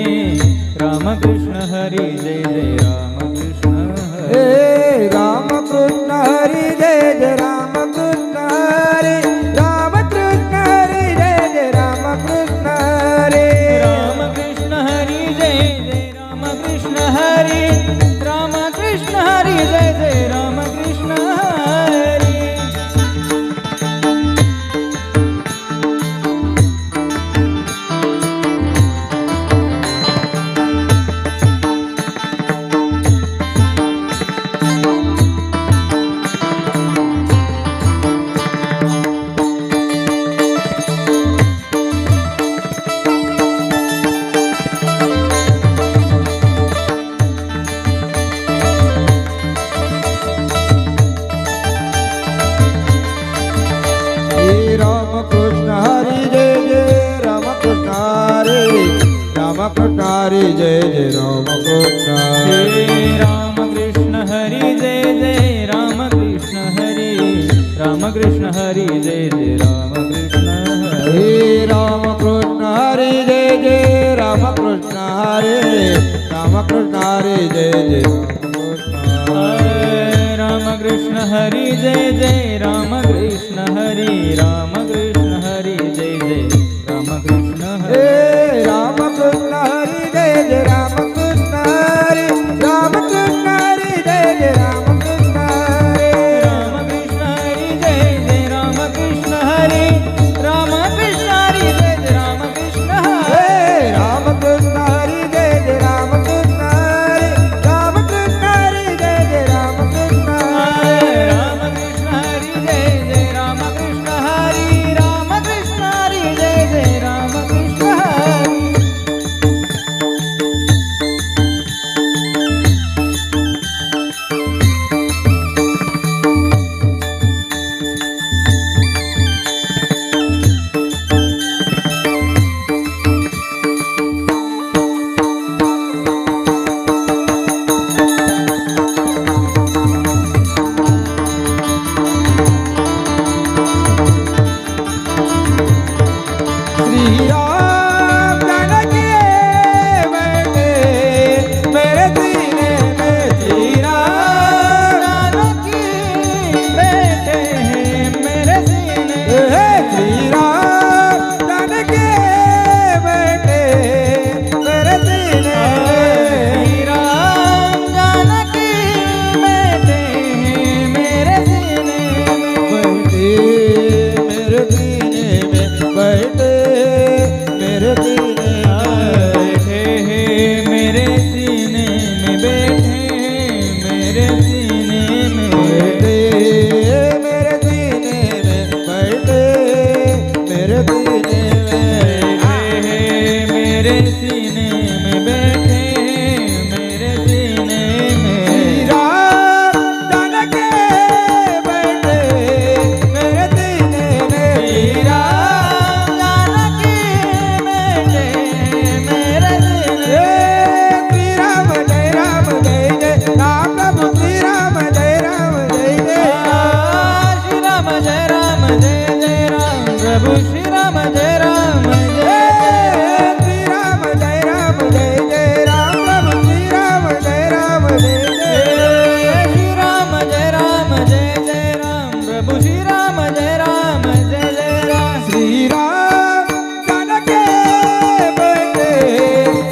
राम कृष्ण हरी जय जय राम कृष्ण हरी. राम कृष्ण हरी जय जय राम कृष्ण हरे राम कृष्ण हरी जय जय राम कृष्ण हरे राम कृष्ण हरी जय जय राम कृष्ण हरी राम कृष्ण हरी जय जय राम कृष्ण हरी. राम कृष्ण हरी जय जय राम कृष्ण हरे राम कृष्ण हरी जय जय राम कृष्ण हे राम कृष्ण हरी जय जय राम कृष्ण हरी राम कृष्ण हरी जय जय राम कृष्ण हरी. हे राम कृष्ण हरी जय जय राम कृष्ण हरे राम कृष्ण हरी जय जय राम कृष्ण हरे. राम कृष्ण हरी जय जय राम कृष्ण हरी राम कृष्ण हरी जय जय राम कृष्ण हरी. हे राम कृष्ण हरी जय जय राम कृष्ण हरे राम कृष्ण हरी जय जय राम कृष्ण हरे राम कृष्ण हरी जय जय राम कृष्ण हरी राम कृष्ण हरी जय जय राम कृष्ण हरी. हे राम कृष्ण हरी जय जय राम कृष्ण हरे राम कृष्ण हरी जय जय राम कृष्ण हरे राम कृष्ण हरी जय जय राम कृष्ण हरी राम कृष्ण हरी जय जय राम कृष्ण हरी. श्री राम जानकी बैठे मेरे सीने में श्री राम जानकी बैठे हैं मेरे सीने श्री राम जानकी बैठे मेरे सीने श्री राम जानकी बैठे हैं मेरे सीने में बैठे मेरे सीने में बैठे मेरे सीने में बैठे हैं मेरे सीने में बैठे हैं मेरे सीने में बैठे मेरे सीने में बैठे मेरे सीने में बैठे हैं मेरे सीने में बैठे हैं मेरे सीने में श्री राम जानकी बैठे मेरे सीने में श्री राम जानकी बैठे हैं मेरे सीने श्री राम जय राम प्रभु श्री राम जय जय श्री राम जय राम जय जय राम प्रभु श्री राम जय राम जय श्री राम जय राम प्रभु श्री राम जय जय श्री राम जय राम जय जय राम प्रभु श्री राम जय राम जय जय राम श्री राम जानकी बैठे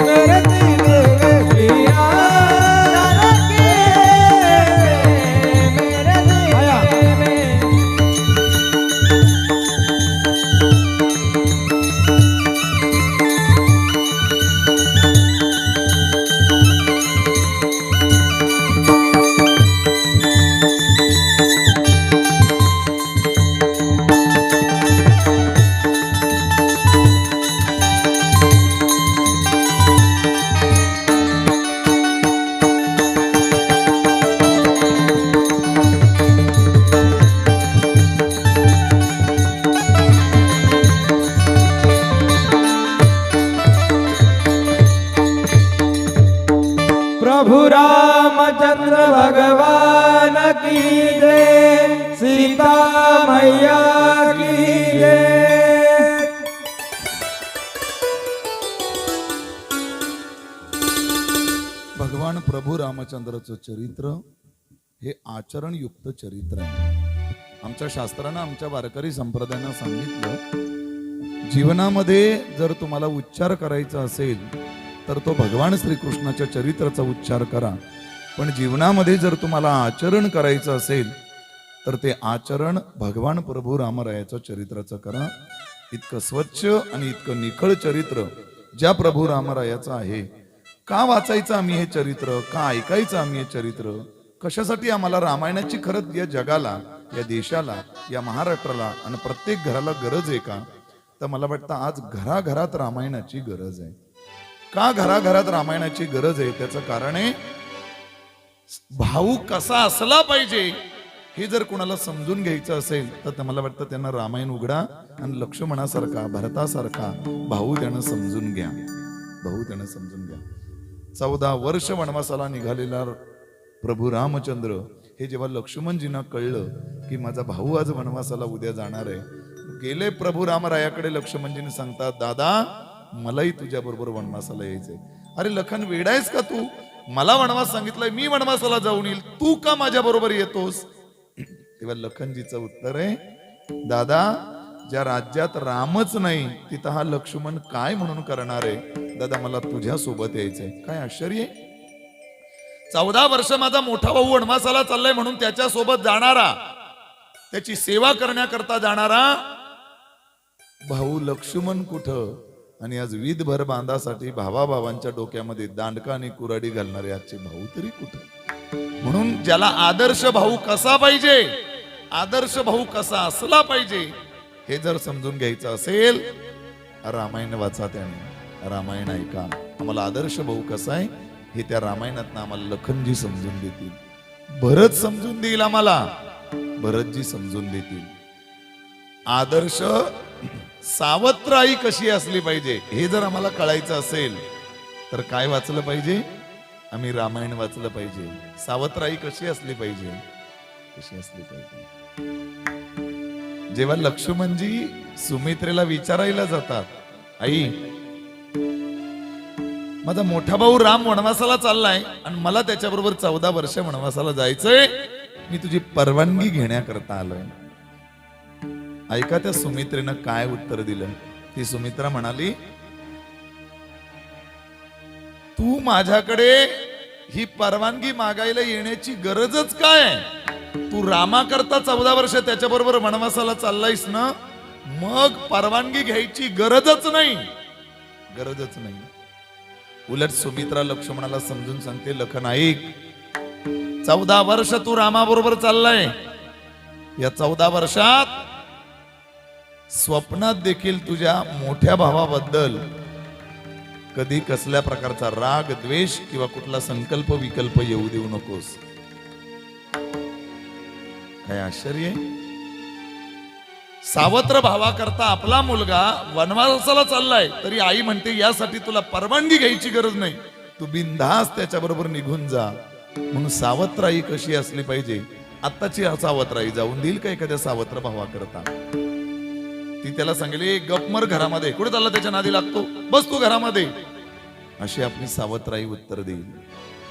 मेरे सीने में श्री राम जानकी प्रभु रामचंद्र भगवान की जय, सीता मैया की जय। भगवान प्रभू रामचंद्राचं चरित्र हे आचरणयुक्त चरित्र आहे. आमच्या शास्त्रानं आमच्या वारकरी संप्रदायानं सांगितलं, जीवनामध्ये जर तुम्हाला उच्चार करायचा असेल तर तो भगवान श्रीकृष्णाच्या चरित्राचा उच्चार करा, पण जीवनामध्ये जर तुम्हाला आचरण करायचं असेल तर ते आचरण भगवान प्रभू रामरायाचं चरित्राचं करा. इतकं स्वच्छ आणि इतकं निखळ चरित्र ज्या प्रभू रामरायाचं आहे. का वाचायचं आम्ही हे चरित्र, का ऐकायचं आम्ही हे चरित्र, कशासाठी आम्हाला रामायणाची खरंच या जगाला, या देशाला, या महाराष्ट्राला आणि प्रत्येक घराला गरज आहे का? तर मला वाटतं आज घराघरात रामायणाची गरज आहे. का घराघरात रामायणाची गरज आहे? त्याचं कारण आहे, भाऊ कसा असला पाहिजे हे जर कोणाला समजून घ्यायचं असेल तर मला वाटतं त्यांना रामायण उघडा आणि लक्ष्मणासारखा, भरतासारखा भाऊ त्यानं समजून घ्या. भाऊ त्यानं समजून घ्या. 14 वर्ष वनवासाला निघालेला प्रभू रामचंद्र हे जेव्हा लक्ष्मणजींना कळलं की माझा भाऊ आज वनवासाला उद्या जाणार आहे, गेले प्रभू रामरायाकडे. लक्ष्मणजींनी सांगतात, दादा मलाही तुझ्या बरोबर वनवासाला यायचंय. अरे लखन वेडायस का तू? मला वनवास सांगितलंय, मी वनवासाला जाऊन येईल, तू का माझ्या बरोबर येतोस? तेव्हा लखनजीचं उत्तर आहे, दादा ज्या राज्यात रामच नाही तिथं हा लक्ष्मण काय म्हणून करणार आहे? दादा मला तुझ्या सोबत यायचंय. काय आश्चर्य आहे? 14 वर्ष माझा मोठा भाऊ वनवासाला चाललाय म्हणून त्याच्या सोबत जाणारा, त्याची सेवा करण्याकरता जाणारा भाऊ लक्ष्मण कुठं? आणि आज वीधभर बांधासाठी भावाभावांच्या डोक्यामध्ये दांडका आणि कुराडी घालणारे आजचे भाऊ तरी कुठं? म्हणून ज्याला आदर्श भाऊ कसा पाहिजे, आदर्श भाऊ कसा असला पाहिजे हे जर समजून घ्यायचं असेल, रामायण वाचा, त्याने रामायण ऐका. आम्हाला आदर्श भाऊ कसा आहे हे त्या रामायणात आम्हाला लखनजी समजून देतील, भरत समजून देईल, आम्हाला भरतजी समजून देतील. आदर्श सावत्र आई कशी असली पाहिजे हे जर आम्हाला कळायचं असेल तर काय वाचलं पाहिजे? आम्ही रामायण वाचलं पाहिजे. सावत्र आई कशी असली पाहिजे, कशी असली पाहिजे. जेव्हा लक्ष्मणजी सुमित्रेला विचारायला जातात, आई माझा मोठा भाऊ राम वनवासाला चाललाय आणि मला त्याच्याबरोबर 14 वर्ष वनवासाला जायचंय, मी तुझी परवानगी घेण्याकरता आलोय. ऐका त्या सुमित्रेनं काय उत्तर दिलं. ती सुमित्रा म्हणाली, तू माझ्याकडे ही परवानगी मागायला येण्याची गरजच काय? तू रामाकरता 14 वर्ष त्याच्याबरोबर वनवासाला चाललायस ना, मग परवानगी घ्यायची गरजच नाही, गरजच नाही. उलट सुमित्रा लक्ष्मणाला समजून सांगते, लखन ऐक, 14 वर्ष तू रामाबरोबर चाललाय, या 14 वर्षात स्वप्नात देखील तुझ्या मोठ्या भावाबद्दल कधी कसल्या प्रकारचा राग, द्वेष किंवा कुठला संकल्प विकल्प येऊ देऊ नकोस. काय आश्चर्य. सावत्र भावाकरता आपला मुलगा वनवासाला चाललाय तरी आई म्हणते यासाठी तुला परवानगी घ्यायची गरज नाही, तू बिनधास्त त्याच्याबरोबर निघून जा. म्हणून सावत्र आई कशी असली पाहिजे? आत्ताची सावत्र आई जाऊन देईल का एखाद्या सावत्र भावाकरता? ती त्याला सांगेल, गपमर घरामध्ये, कुठे चालला त्याच्या नादी लागतो, बस तू घरामध्ये, अशी आपली सावत्राई उत्तर देईल.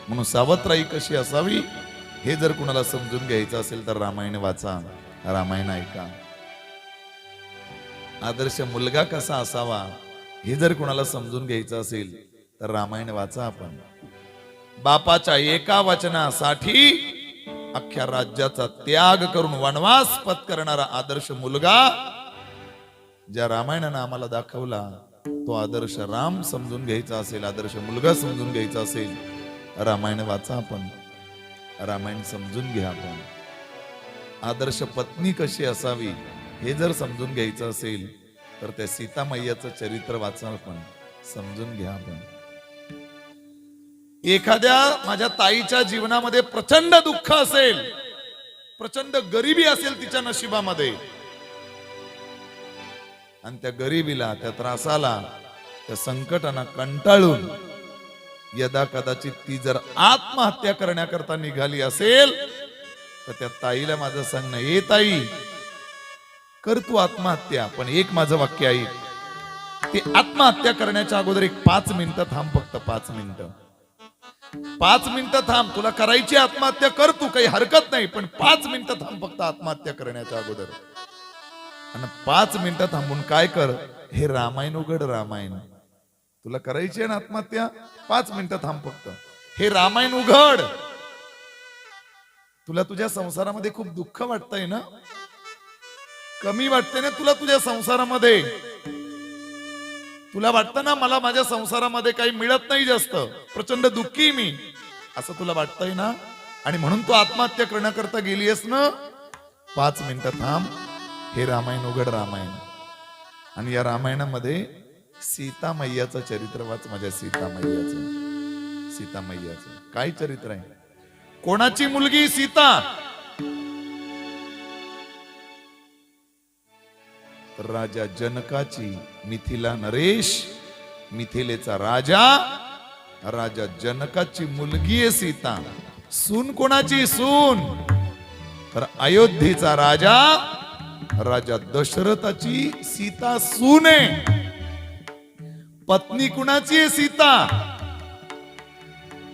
म्हणून सावत्राई कशी असावी हे जर कुणाला समजून घ्यायचं असेल तर रामायण वाचा, रामायण ऐका. आदर्श मुलगा कसा असावा हे जर कुणाला समजून घ्यायचं असेल तर रामायण वाचा. आपण बापाच्या एका वचनासाठी अख्ख्या राज्याचा त्याग करून वनवास पत्करणारा आदर्श मुलगा ज्या रामायणानं आम्हाला दाखवला, तो आदर्श राम समजून घ्यायचा असेल, आदर्श मुलगा समजून घ्यायचा असेल, रामायण वाचा. आपण रामायण समजून घ्या. आपण आदर्श पत्नी कशी असावी हे जर समजून घ्यायचं असेल तर त्या सीता मैयाचं चरित्र वाचा. आपण समजून घ्या. आपण एखाद्या माझ्या ताईच्या जीवनामध्ये प्रचंड दुःख असेल, प्रचंड गरिबी असेल तिच्या नशिबामध्ये, आणि त्या गरिबीला, त्या त्रासाला, त्या संकटांना कंटाळून यदा कदाचित ती जर आत्महत्या करण्याकरता निघाली असेल तर त्या ताईला माझं सांगणं, ए ताई, कर तू आत्महत्या, पण एक माझं वाक्य ऐक, ती आत्महत्या करण्याच्या अगोदर एक 5 मिनिटं थांब, फक्त 5 मिनिटं. 5 मिनिटं थांब, तुला करायची आत्महत्या कर तू, काही हरकत नाही, पण 5 मिनिटं थांब फक्त आत्महत्या करण्याच्या अगोदर. आणि 5 मिनिटं थांबून काय कर, हे रामायण उघड, रामायण. तुला करायची आहे ना आत्महत्या, 5 मिनिटं थांब फक्त, हे रामायण उघड. तुला तुझ्या संसारामध्ये खूप दुःख वाटतंय ना, कमी वाटतंय ना तुला तुझ्या संसारामध्ये, तुला वाटतं ना मला माझ्या संसारामध्ये काही मिळत नाही जास्त, प्रचंड दुःखी मी, असं तुला वाटतंय ना, आणि म्हणून तू आत्महत्या करण्याकरता गेलीस ना. 5 मिनिटं थांब, हे रामायण उघड, रामायण. आणि या रामायणामध्ये सीता मैयाचं चरित्र वाच, माझ्या सीता मैयाचं. सीता मैयाचं काय चरित्र आहे? कोणाची मुलगी सीता? राजा जनकाची. मिथिला नरेश, मिथिलेचा राजा, राजा जनकाची मुलगी आहे सीता. सून कोणाची? सून तर अयोध्येचा राजा, राजा दशरथाची सीता सून आहे. पत्नी कुणाची आहे? सीता.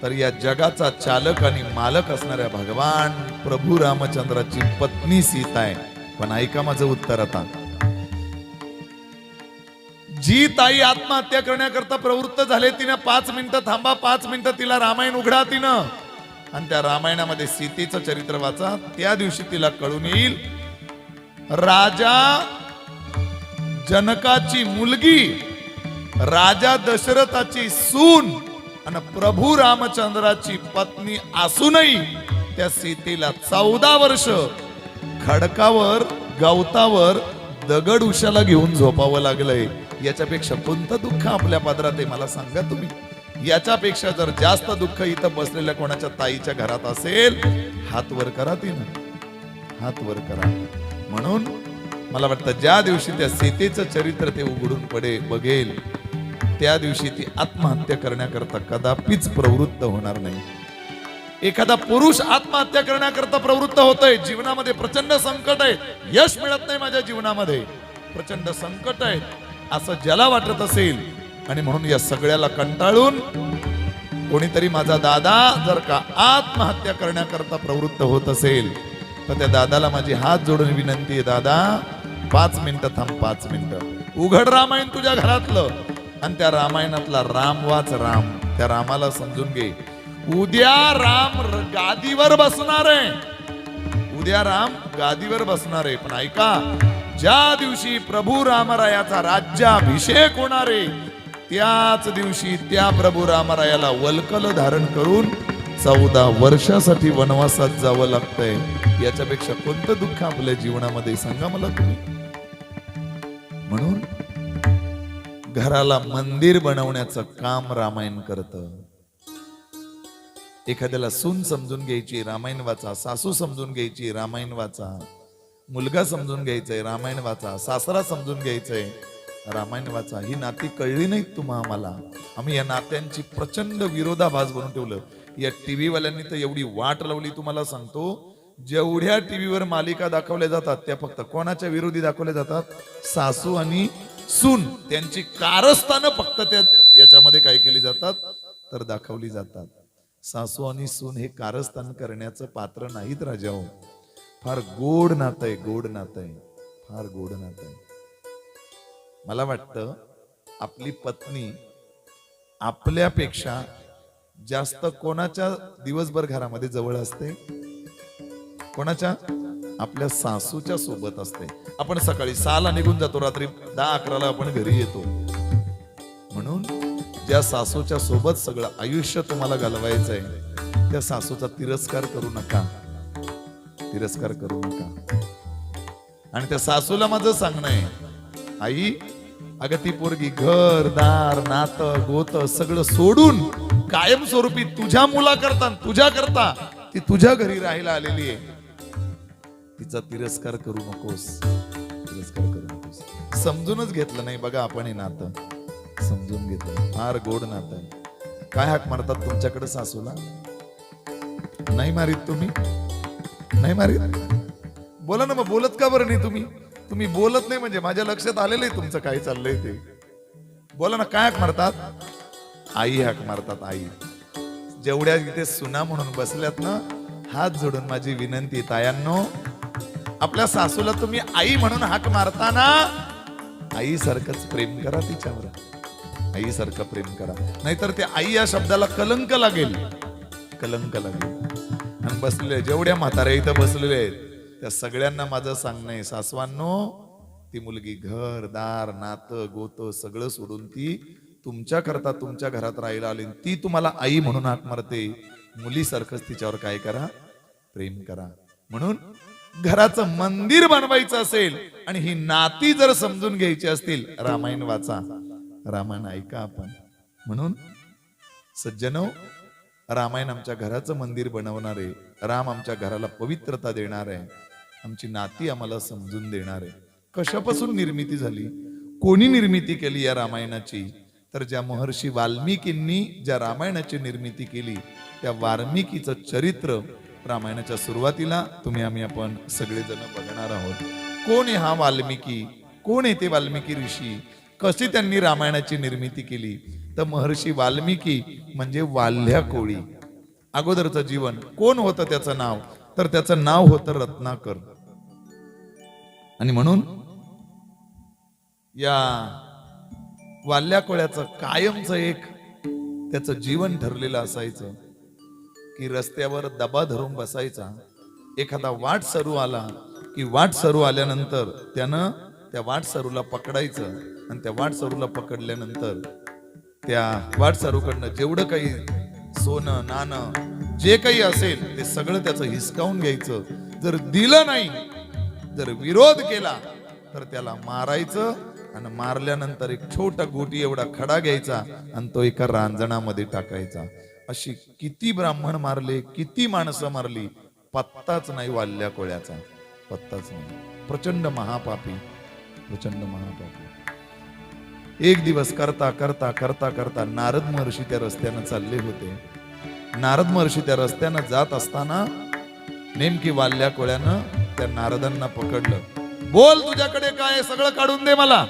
तर या जगाचा चालक आणि मालक असणाऱ्या भगवान प्रभू रामचंद्राची पत्नी सीता आहे. पण ऐका माझं उत्तर आता. जी ताई आत्महत्या करण्याकरता प्रवृत्त झाले, तिने 5 मिनिटं थांबा, 5 मिनिटं तिला रामायण उघडा तिनं, आणि त्या रामायणामध्ये सीतेचं चरित्र वाचा. त्या दिवशी तिला कळून येईल, राजा जनकाची मुलगी, राजा दशरथाची सून आणि प्रभू रामचंद्राची पत्नी असूनही त्या सीतेला 14 वर्ष खडकावर, गवतावर दगड उशाला घेऊन झोपावं लागलंय. याच्यापेक्षा कोणतं दुःख आपल्या पदरात आहे मला सांगा तुम्ही? याच्यापेक्षा जर जास्त दुःख इथं बसलेल्या कोणाच्या ताईच्या घरात असेल, हात वर करा तिनं, हात वर करा. म्हणून मला वाटतं ज्या दिवशी त्या सीतेचं चरित्र ते उघडून बघेल, त्या दिवशी ती आत्महत्या करण्याकरता कदापिच प्रवृत्त होणार नाही. एखादा पुरुष आत्महत्या करण्याकरता प्रवृत्त होतोय, जीवनामध्ये प्रचंड संकट आहे, यश मिळत नाही माझ्या जीवनामध्ये, प्रचंड संकट आहे, असं ज्याला वाटत असेल, आणि म्हणून या सगळ्याला कंटाळून कोणीतरी माझा दादा जर का आत्महत्या करण्याकरता प्रवृत्त होत असेल, तर त्या दादाला माझी हात जोडून विनंती आहे, दादा 5 मिनिटं थांब, 5 मिनिटं उघड रामायण तुझ्या घरातलं, आणि त्या रामायणातला राम वाच. राम, त्या रामाला समजून घे. उद्या राम गादीवर बसणार आहे, उद्या राम गादीवर बसणार आहे. पण ऐका, ज्या दिवशी प्रभू रामरायाचा राज्याभिषेक होणार आहे, त्याच दिवशी त्या प्रभू रामरायाला वल्कल धारण करून 14 वर्षासाठी वनवासात जावं लागतंय. याच्यापेक्षा कोणतं दुःख आपल्या जीवनामध्ये सांगा मला तुम्ही? म्हणून घराला मंदिर बनवण्याचं काम रामायण करतं. एखाद्याला सून समजून घ्यायची, रामायण वाचा. सासू समजून घ्यायची, रामायण वाचा. मुलगा समजून घ्यायचंय, रामायण वाचा. सासरा समजून घ्यायचंय, रामायण वाचा. ही नाती कळली नाहीत तुम्हा आम्हाला. आम्ही या नात्यांची प्रचंड विरोधाभास बनवून ठेवलं. या टीव्ही वाल्यांनी तर एवढी वाट लावली, तुम्हाला सांगतो, जेवढ्या टीव्हीवर मालिका दाखवल्या जातात त्या फक्त कोणाच्या विरोधी दाखवल्या जातात? सासू आणि सून, त्यांची कारस्थानं फक्त त्या याच्यामध्ये काय केली जातात तर दाखवली जातात. सासू आणि सून हे कारस्थान करण्याचं पात्र नाहीत राजा हो. फार गोड नातं आहे, गोड नातं आहे, फार गोड नातं आहे. मला वाटतं आपली पत्नी आपल्यापेक्षा जास्त कोणाच्या दिवसभर घरामध्ये जवळ असते? कोणाच्या? आपल्या सासूच्या सोबत असते. आपण सकाळी 6ला निघून जातो, रात्री 10-11ला आपण घरी येतो. म्हणून ज्या सासूच्या सोबत सगळं आयुष्य तुम्हाला घालवायचंय, त्या सासूचा तिरस्कार करू नका, तिरस्कार करू नका. आणि त्या सासूला माझं सांगणं आहे, आई अगं ती पोरगी घर दार नातं गोत सगळं सोडून कायमस्वरूपी तुझ्या मुलाकरता, तुझ्या करता ती तुझ्या घरी राहायला आलेली आहे. तिचा तिरस्कार करू नकोस, तिरस्कार करू नकोस. समजूनच घेतलं नाही बघा आपण हे नातं, समजून घेतलं. फार गोड नातं आहे, काय हाक मारतात तुमच्याकडे सासूला? नाही मारीत तुम्ही? नाही मारीत? बोला ना, मग बोलत का बरं नाही तुम्ही? तुम्ही बोलत नाही म्हणजे माझ्या लक्षात आलेलं आहे तुमचं काय चाललंय ते. बोला ना, काय हाक मारतात? आई हाक मारतात, आई. जेवढ्या इथे सुना म्हणून बसल्यात ना, हात जोडून माझी विनंती, तायांनो, आपल्या सासूला तुम्ही आई म्हणून हाक मारताना आई सारखंच प्रेम करा तिच्यावर. आई सारखं प्रेम करा, नाहीतर ते आई या शब्दाला कलंक लागेल, कलंक लागेल. आणि बसलेले जेवढ्या म्हाताऱ्या इथं बसलेले आहेत त्या सगळ्यांना माझं सांगणं आहे, सासवांनो, ती मुलगी घर दार नातं गोतं सगळं सोडून ती तुमच्या करता तुमच्या घरात राहायला आली. ती तुम्हाला आई म्हणून हाक मारते. मुलीसारखंच तिच्यावर काय करा? प्रेम करा. म्हणून घराचं मंदिर बनवायचं असेल आणि ही नाती जर समजून घ्यायची असतील, रामायण वाचा, रामायण ऐका आपण. म्हणून सज्जनो, रामायण आमच्या घराचं मंदिर बनवणार आहे. राम आमच्या घराला पवित्रता देणार आहे. आमची नाती आम्हाला समजून देणार आहे. कशापासून निर्मिती झाली? कोणी निर्मिती केली या रामायणाची? तर ज्या महर्षी वाल्मिकींनी ज्या रामायणाची निर्मिती केली, त्या वाल्मिकीचं चरित्र रामायणाच्या सुरुवातीला आपण सगळेजण बघणार आहोत. कोण आहे हा वाल्मिकी? कोण आहे ते वाल्मिकी ऋषी? कशी त्यांनी रामायणाची निर्मिती केली? तर महर्षी वाल्मिकी म्हणजे वाल्ह्या कोळी. अगोदरचं जीवन कोण होतं त्याचं नाव? तर त्याचं नाव होतं रत्नाकर. आणि म्हणून या वाल्ह्या कोळ्याचं कायमचं एक त्याचं जीवन ठरलेलं असायचं की रस्त्यावर दबा धरून बसायचा. एखादा वाट सरू आला की वाट सरू आल्यानंतर त्यानं त्या वाट सरूला पकडायचं आणि त्या वाट सरूला पकडल्यानंतर त्या वाट सरूकडनं जेवढं काही सोनं नाणं जे काही असेल ते सगळं त्याचं हिसकावून घ्यायचं. जर दिलं नाही, जर विरोध केला तर त्याला मारायचं आणि मारल्यानंतर एक छोटा गोटी एवढा खडा घ्यायचा आणि तो एका रांजणामध्ये टाकायचा. अशी किती ब्राह्मण मारले, किती माणसं मारली, पत्ताच नाही वाल्ल्या कोळ्याचा, पत्ताच नाही. प्रचंड महापापी, प्रचंड महापापी. एक दिवस करता करता करता करता नारद महर्षी त्या रस्त्यानं चालले होते. नारद महर्षी त्या रस्त्यानं जात असताना नेमकी वाल्ल्या कोळ्यानं त्या नारदांना पकडलं. बोल, तुझ्याकडे काय? सगळं काढून दे मला.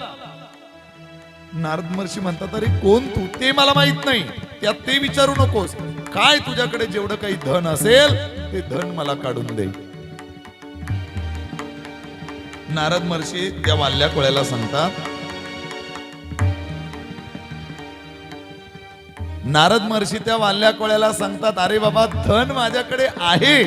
नारद महर्षी म्हणतात, अरे कोण तू? ते मला माहित नाही, त्यात ते विचारू नकोस. काय तुझ्याकडे जेवढं काही धन असेल ते धन मला काढून दे. नारद महर्षी त्या वाल्ल्या कोळ्याला सांगतात, नारद महर्षी त्या वाल्ल्या कोळ्याला सांगतात, अरे बाबा, धन माझ्याकडे आहे,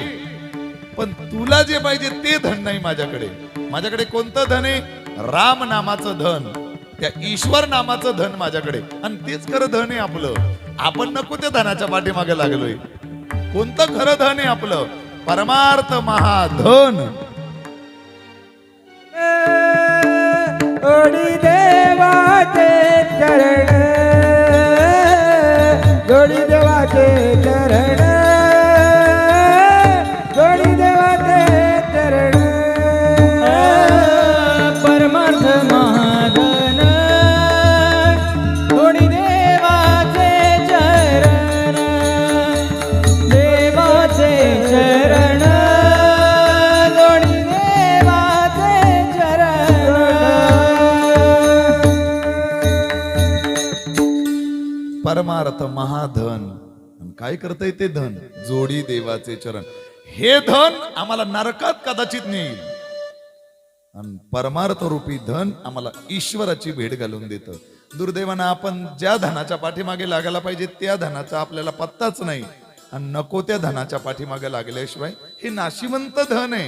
पण तुला जे पाहिजे ते धन नाही माझ्याकडे. माझ्याकडे कोणतं धन आहे? राम नामाचं धन, त्या ईश्वर नामाचं धन माझ्याकडे. आणि तेच खरं धन आहे आपलं. आपण नको त्या धनाच्या पाठीमागे लागलोय. कोणतं खरं धन आहे आपलं? परमार्थ महाधन. जोडी देवाचे चरण, जोडी देवाचे चरण, जोडी देवाचे चरण. परमार्थ महाधन, जोडी देवाचे चरण, देवाचे चरण, जोडी देवाचे चरण. परमार्थ महाधन. काय करतंय ते धन? जोडी देवाचे चरण. हे धन आम्हाला नरकात कदाचित नेईल आणि परमार्थ रूपी धन आम्हाला ईश्वराची भेट घालून देतं. दुर्दैवानं आपण ज्या धनाच्या पाठीमागे लागायला पाहिजे त्या धनाचा आपल्याला पत्ताच नाही आणि नको त्या धनाच्या पाठीमागे लागल्याशिवाय हे नाशिवंत धन आहे,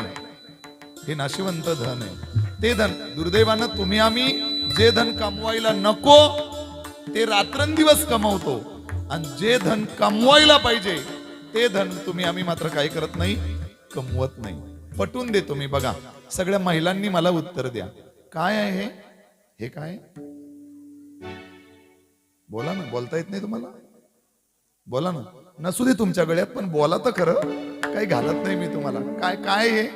हे नाशिवंत धन आहे. ते धन दुर्दैवानं तुम्ही आम्ही जे धन कमवायला नको ते रात्रंदिवस कमवतो आणि जे धन कमवायला पाहिजे ते धन तुम्ही आम्ही मात्र काय करत नाही, कमवत नाही. पटवून देतो मी. बघा, सगळ्या महिलांनी मला उत्तर द्या, काय आहे हे? हे काय? बोला ना. बोलता येत नाही तुम्हाला? बोला ना. नसू दे तुमच्या गळ्यात, पण बोला तर खरं. काही घालत नाही मी तुम्हाला. काय काय हे?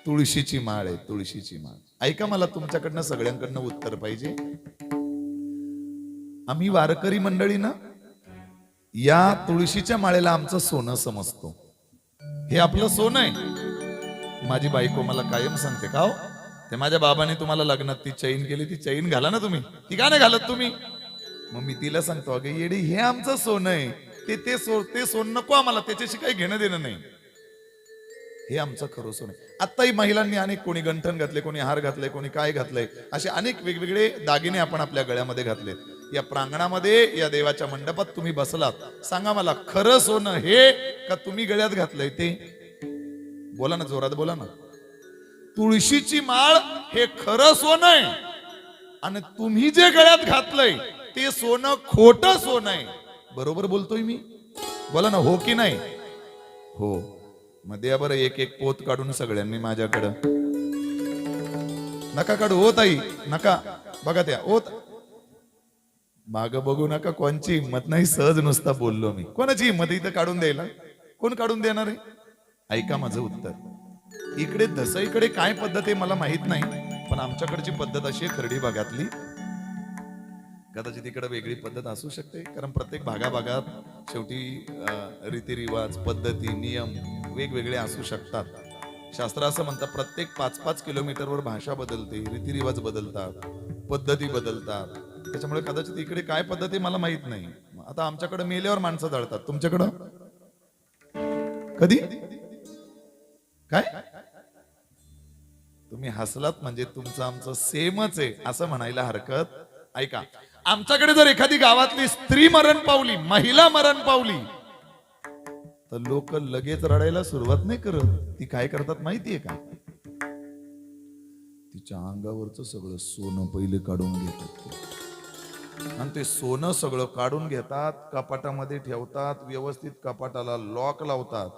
तुळशीची माळ आहे, तुळशीची माळ. ऐका, मला तुमच्याकडनं सगळ्यांकडनं उत्तर पाहिजे. आम्ही वारकरी मंडळी ना, या तुळशीच्या माळेला आमचं सोनं समजतो. हे आपलं सोनं आहे. माझी बायको मला कायम सांगते, का हो ते माझ्या बाबाने तुम्हाला लग्नात ती चैन केली, ती चैन घाला ना तुम्ही, ती का नाही घालत तुम्ही? मग मी तिला सांगतो, अगं येडी, हे आमचं सोनं आहे, ते सोनं नको आम्हाला, त्याच्याशी काही घेणं देणं नाही, हे आमचं खरं सोनं आहे. आत्ताही महिलांनी अनेक, कोणी गंठण घातले, कोणी हार घातले, कोणी काय घातलंय, असे अनेक वेगवेगळे दागिने आपण आपल्या गळ्यामध्ये घातले. या प्रांगणामध्ये, या देवाच्या मंडपात तुम्ही बसलात, सांगा मला, खरं सोनं हे का तुम्ही गळ्यात घातलंय ते? बोला ना, जोरात बोला ना. तुळशीची माळ हे खरं सोनं आहे, आणि तुम्ही जे गळ्यात घातलंय ते सोनं खोटं सोनं आहे. बरोबर बोलतोय मी? बोला ना, हो की नाही? हो. मध्ये या बरं एक एक पोत काढून सगळ्यांनी माझ्याकडं. नका काढू हो ताई, नका. बघा त्या ओत माग बघू नका. कोणची हिंमत नाही, सहज नुसता बोललो मी. कोणाची हिंमत इथं काढून द्यायला? कोण काढून देणार आहे? ऐका माझं उत्तर. इकडे दसईकडे काय पद्धत आहे मला माहित नाही, पण आमच्याकडची पद्धत अशी आहे खर्डी भागातली. कदाचित इकडे वेगळी पद्धत असू शकते, कारण प्रत्येक भागाभागात शेवटी रीतिरिवाज, पद्धती, नियम वेगवेगळे असू शकतात. शास्त्र असं म्हणतात, प्रत्येक 5-5 किलोमीटरवर भाषा बदलते, रीतिरिवाज बदलतात, पद्धती बदलतात. त्याच्यामुळे कदाचित इकडे काय पद्धत आहे मला माहित नाही. आता आमच्याकडे मेल्यावर माणसं जळतात, तुमच्याकडं कधी काय? तुम्ही हसलात म्हणजे तुमचं आमचं सेमच आहे असं म्हणायला हरकत. ऐका, आमच्याकडे जर एखादी गावातली स्त्री मरण पावली, महिला मरण पावली, तर लोक लगेच रडायला सुरुवात नाही करत. ती काय करतात माहितीये का? तिच्या अंगावरचं सगळं सोनं पहिले काढून घेतात, आणि ते सोनं सगळं काढून घेतात, कपाटामध्ये ठेवतात, व्यवस्थित कपाटाला लॉक लावतात.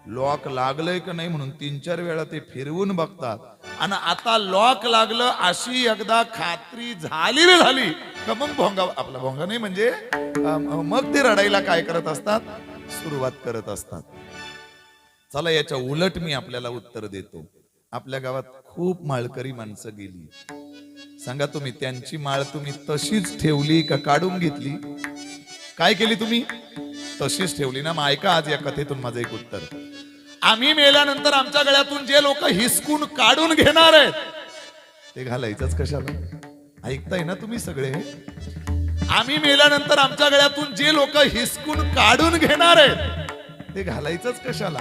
लॉक लागलंय का नाही म्हणून 3-4 वेळा ते फिरवून बघतात, आणि आता लॉक लागलं अशी एकदा खात्री झाली रे झाली का मग भोंगा, आपला भोंगा नाही म्हणजे मग ते रडायला काय करत असतात, सुरुवात करत असतात. चला, याच्या उलट मी आपल्याला उत्तर देतो. आपल्या गावात खूप माळकरी माणसं गेली. सांगा तुम्ही, त्यांची माळ तुम्ही तशीच ठेवली का काढून घेतली? काय केली तुम्ही? तशीच ठेवली ना? मग ऐका आज या कथेतून माझं एक उत्तर. आम्ही मेल्यानंतर आमच्या गळ्यातून जे लोक हिसकून काढून घेणार आहेत ते घालायचंच कशाला? ऐकताय ना तुम्ही सगळे? आम्ही मेल्यानंतर आमच्या गळ्यातून जे लोक हिसकून काढून घेणार आहेत ते घालायचंच कशाला?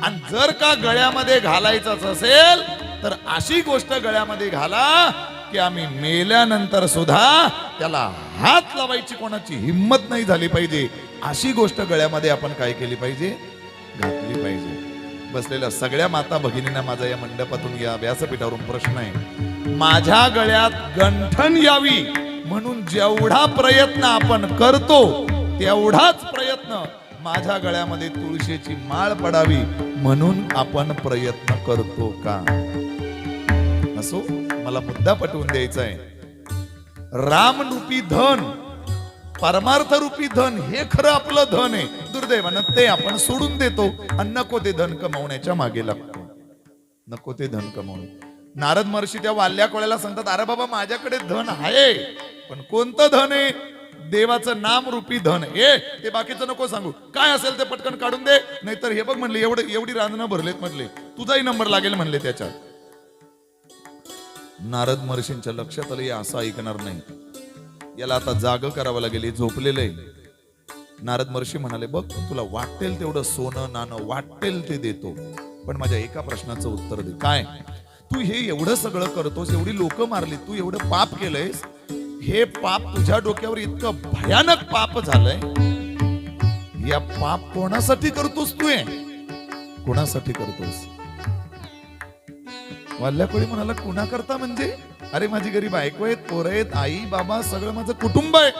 आणि जर का गळ्यामध्ये घालायचंच असेल तर अशी गोष्ट गळ्यामध्ये घाला की आम्ही मेल्यानंतर सुद्धा त्याला हात लावायची कोणाची हिंमत नाही झाली पाहिजे. अशी गोष्ट गळ्यामध्ये आपण काय केली पाहिजे? घातली पाहिजे. बसलेल्या सगळ्या माता भगिनींना माझा या मंडपातून, या व्यासपीठावरून प्रश्न आहे, माझ्या गळ्यात गंठण यावी म्हणून जेवढा प्रयत्न आपण करतो तेवढाच प्रयत्न माझ्या गळ्यामध्ये तुळशीची माळ पडावी म्हणून आपण प्रयत्न करतो का? असो, मला मुद्दा पटवून द्यायचा आहे. रामरूपी धन, परमार्थ रूपी धन हे खरं आपलं धन आहे. दुर्दैवानं ते आपण सोडून देतो आणि नको ते धन कमावण्याच्या मागे लागतो. नको ते धन कमावणे. नारद महर्षी त्या वाल्या कोळ्याला सांगतात, अरे बाबा माझ्याकडे धन आहे, पण कोणतं धन आहे? देवाचं नाम रूपी धन. ते बाकीचं नको सांगू, काय असेल ते पटकन काढून दे, नाहीतर हे बघ म्हणले एवढी रांजणं भरलेत म्हणले, तुझाही नंबर लागेल म्हणले त्याच्यात. नारद महर्षींच्या लक्षात आलं असं ऐकणार नाही, याला आता जाग करावं लागेल, झोपलेलं आहे. नारद महर्षी म्हणाले, बघ तुला वाटेल तेवढं सोनं नाणं वाटेल ते देतो, पण माझ्या एका प्रश्नाचं उत्तर दे. काय? तू हे एवढं सगळं करतोस, एवढी लोक मारली, तू एवढं पाप केलंयस, हे पाप तुझ्या डोक्यावर इतकं भयानक पाप झालंय, या पाप कोणासाठी करतोस तू? कोणासाठी करतोस? वाल्याकोळी म्हणाला, कुणा करता म्हणजे? अरे माझी घरी बायको आहेत, पोरं आहेत, आई बाबा सगळं माझं कुटुंब आहे,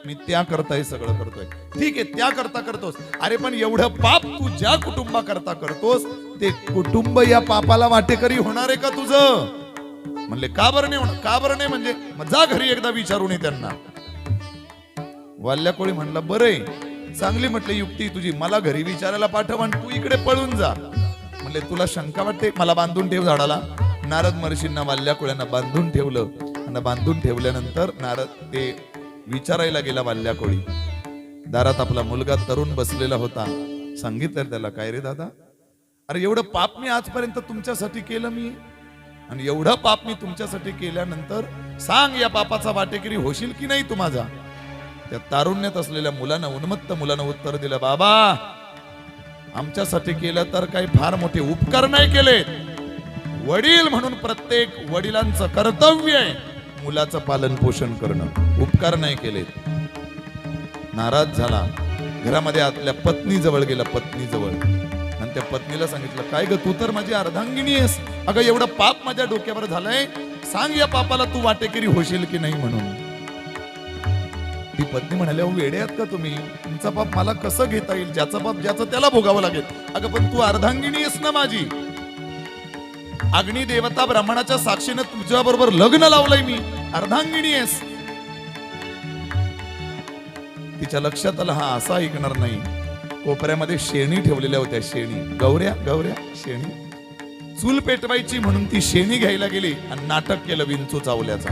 मी त्या करता हे सगळं करतोय. ठीक आहे, त्या करता करतोस, अरे पण एवढं पाप तू ज्या कुटुंबा करता करतोस ते कुटुंब या पापाला वाटेकरी होणार आहे का तुझं? म्हणले, का बरं नाही होणार? का बरं नाही म्हणजे? मग जा घरी एकदा विचारून ये त्यांना. वाल्याकोळी म्हणला, बरं चांगली म्हटलं युक्ती तुझी, मला घरी विचारायला पाठव आणि तू इकडे पळून जा. म्हणले, तुला शंका वाटते? मला बांधून ठेव झाडाला. नारद महर्षींना वाल्याकोळ्यांना बांधून ठेवलं, आणि बांधून ठेवल्यानंतर नारद ते विचारायला गेला वाल्याकोळी, दारात आपला मुलगा तरुण बसलेला होता. सांगितलं त्याला, काय रे दादा, अरे एवढं पाप मी आजपर्यंत तुमच्यासाठी केलं मी, आणि एवढं पाप मी तुमच्यासाठी केल्यानंतर सांग या पापाचा वाटेकरी होशील की नाही तू माझा. त्या तारुण्यात असलेल्या मुलानं, उन्मत्त मुलानं उत्तर दिलं, बाबा आमच्यासाठी केलं तर काही फार मोठे उपकार नाही केले. वडील म्हणून प्रत्येक वडिलांचं कर्तव्य आहे मुलाचं पालन पोषण करणं, उपकार नाही केले. नाराज झाला, घरामध्ये आपल्या पत्नी जवळ गेला, पत्नी जवळ, आणि त्या पत्नीला सांगितलं, काय ग तू तर माझी अर्धांगिनी आहेस, अगं एवढं पाप माझ्या डोक्यावर झालंय, सांग या पापाला तू वाटेकरी होशील की नाही म्हणून. ती पत्नी म्हणाली, अहो वेडे आहात का तुम्ही, तुमचा पाप मला कसं घेता येईल, ज्याचा पाप ज्याचं त्याला भोगावं लागेल. अगं पण तू अर्धांगिनी आहेस ना माझी, अग्नी देवता ब्राह्मणाच्या साक्षीनं तुझ्या बरोबर लग्न लावलंय मी, अर्धांगिनी आहेस. तिच्या लक्षात आलं हा असा ऐकणार नाही. कोपऱ्यामध्ये शेणी ठेवलेल्या होत्या, शेणी, गौऱ्या गौऱ्या शेणी, चूल पेटवायची म्हणून ती शेणी घ्यायला गेली आणि नाटक केलं विंचू चावल्याचा.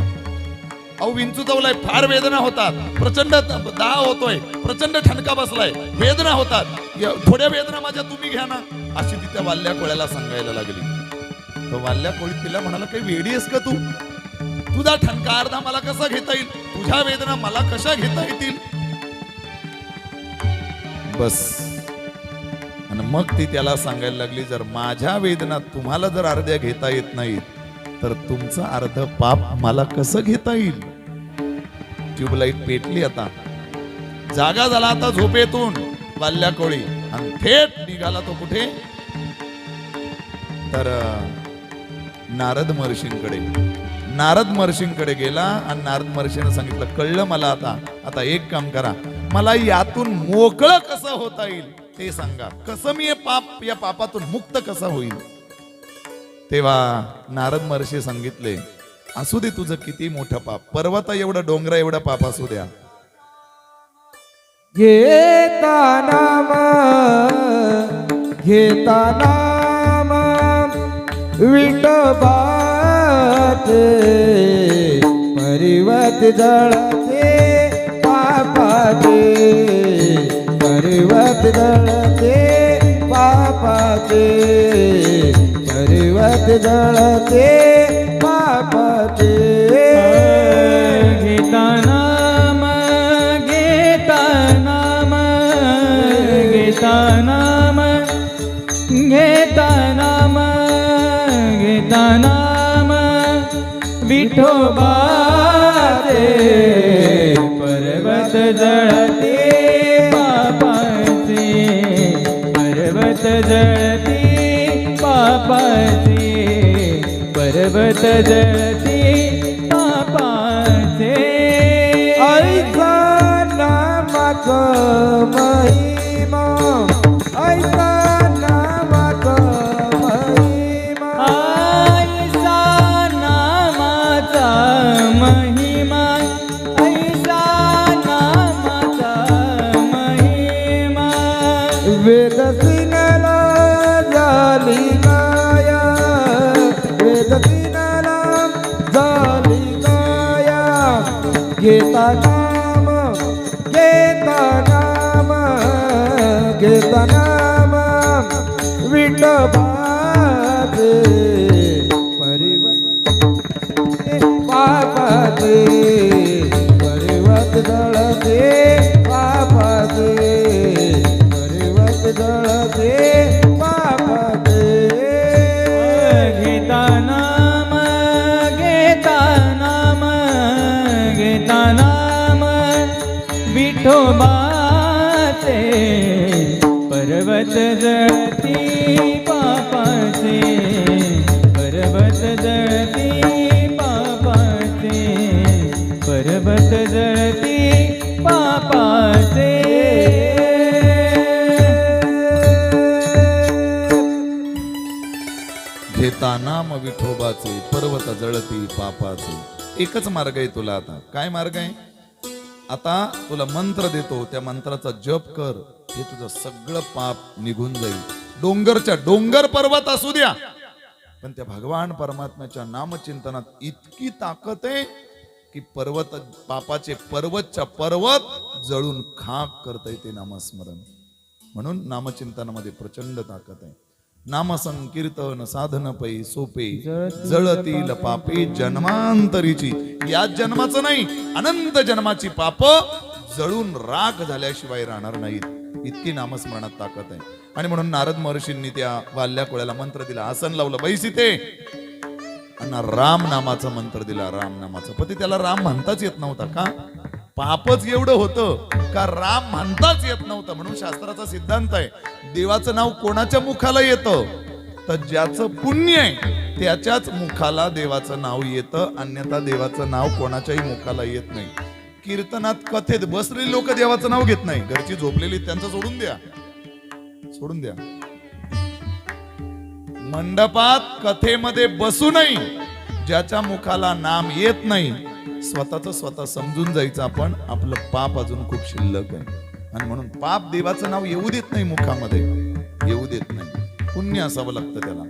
अहो विंचू चावलाय, फार वेदना होतात, प्रचंड दाह होतोय, प्रचंड ठणका बसलाय, वेदना होतात, थोड्या वेदना माझ्या तुम्ही घ्या ना, अशी ती त्या वाल्या कोळ्याला सांगायला लागली. तो वाल्या कोळी तिला म्हणाला, काही वेडी आहेस का तू, तुझा ठणका अर्धा मला कसा घेता येईल, तुझ्या वेदना मला कशा घेता येतील. बस. आणि मग ती त्याला सांगायला लागली, जर माझ्या वेदना तुम्हाला जर अर्ध्या घेता येत नाहीत तर तुमचं अर्ध पाप मला कसं घेता येईल. ट्यूबलाईट पेटली, आता जागा झाला, आता झोपेतून वाल्या कोळी, आणि थेट निघाला तो कुठे, तर नारद महर्षींकडे. नारद महर्षींकडे गेला आणि नारद महर्षीने सांगितलं, कळलं मला आता, आता एक काम करा, मला यातून मोकळं कसं होता येईल ते सांगा, कसं मी या पापातून मुक्त कसा होईल. तेव्हा नारद महर्षी सांगितले, असू दे तुझं किती मोठं पाप, पर्वता एवढा डोंगरा एवढा पाप असू द्या, घेता नाम विठोबाचे, परिवत जळते पापाचे, परिवत जळते पापाचे, परिवत जळते पापाचे. घेता नाम, घेता नाम, घेता नाम, घेता नाम, घेता नाम विठोबाचे, पर्वत जळते पापाचे, पर्वत जळते पापाचे, पर्वत जळते पापाचे. ऐका नामाचा महिमा, ऐका नामाचा महिमा, ऐसा नामाचा महिमा, ऐसा नामाचा महिमा. वेदसिंगला झाली माया, वेदसिंगला झाली माया, घेता नाम, घेता नाम, घेता नाम विठोबाचे, परिवत पापाचे, परिवत जळते पापाचे, परिवत जळते पापाचे. घेता नाम, घेता नाम, घेता नाम विठोबाचे, पर्वत जळती पापाचे, पर्वत जळती पापाचे, पर्वत जळती पापाचे. घेता नाम विठोबाचे, पर्वत जळती पापाचे. एकच मार्ग आहे तुला आता. काय मार्ग आहे? आता तुला मंत्र देतो, त्या मंत्राचा जप कर, हे तुझं सगळं पाप निघून जाईल. डोंगरच्या डोंगर पर्वत असू द्या, पण त्या भगवान परमात्म्याच्या नामचिंतनात इतकी ताकद आहे की पर्वत, पापाचे पर्वतच्या पर्वत जळून खाक करता येते नामस्मरण. म्हणून नामचिंतनामध्ये प्रचंड ताकद आहे. नाम संकीर्तन साधन पै सोपे जळतील पापे जन्मांतरीची. याच जन्माचं नाही, अनंत जन्माची पाप जळून राख झाल्याशिवाय राहणार नाहीत. इतकी नामस्मरणात ताकद आहे. आणि म्हणून नारद महर्षींनी त्या वाल्या कोळ्याला मंत्र दिला, आसन लावलं, बैस इथे, आणि राम नामाचा मंत्र दिला. राम नामाचा. पण त्याला राम म्हणताच येत नव्हता. का? पापच एवढं होतं का राम म्हणताच येत नव्हतं. म्हणून शास्त्राचा सिद्धांत आहे, देवाचं नाव कोणाच्या मुखाला येतं तर ज्याचं पुण्य आहे त्याच्याच मुखाला देवाचं नाव येतं, अन्यथा देवाचं नाव कोणाच्याही मुखाला येत नाही. कीर्तनात, कथेत बसलेली लोक देवाचं नाव घेत नाही. घरची झोपलेली त्यांचं सोडून द्या, सोडून द्या. मंडपात कथेमध्ये बसू नाही. ज्याच्या मुखाला नाम येत नाही स्वतःच स्वतः समजून जायचं आपण, आपलं पाप अजून खूप शिल्लक आहे. आणि म्हणून पाप देवाचं नाव येऊ देत नाही, मुखामध्ये येऊ देत नाही. पुण्य असावं लागतं त्याला.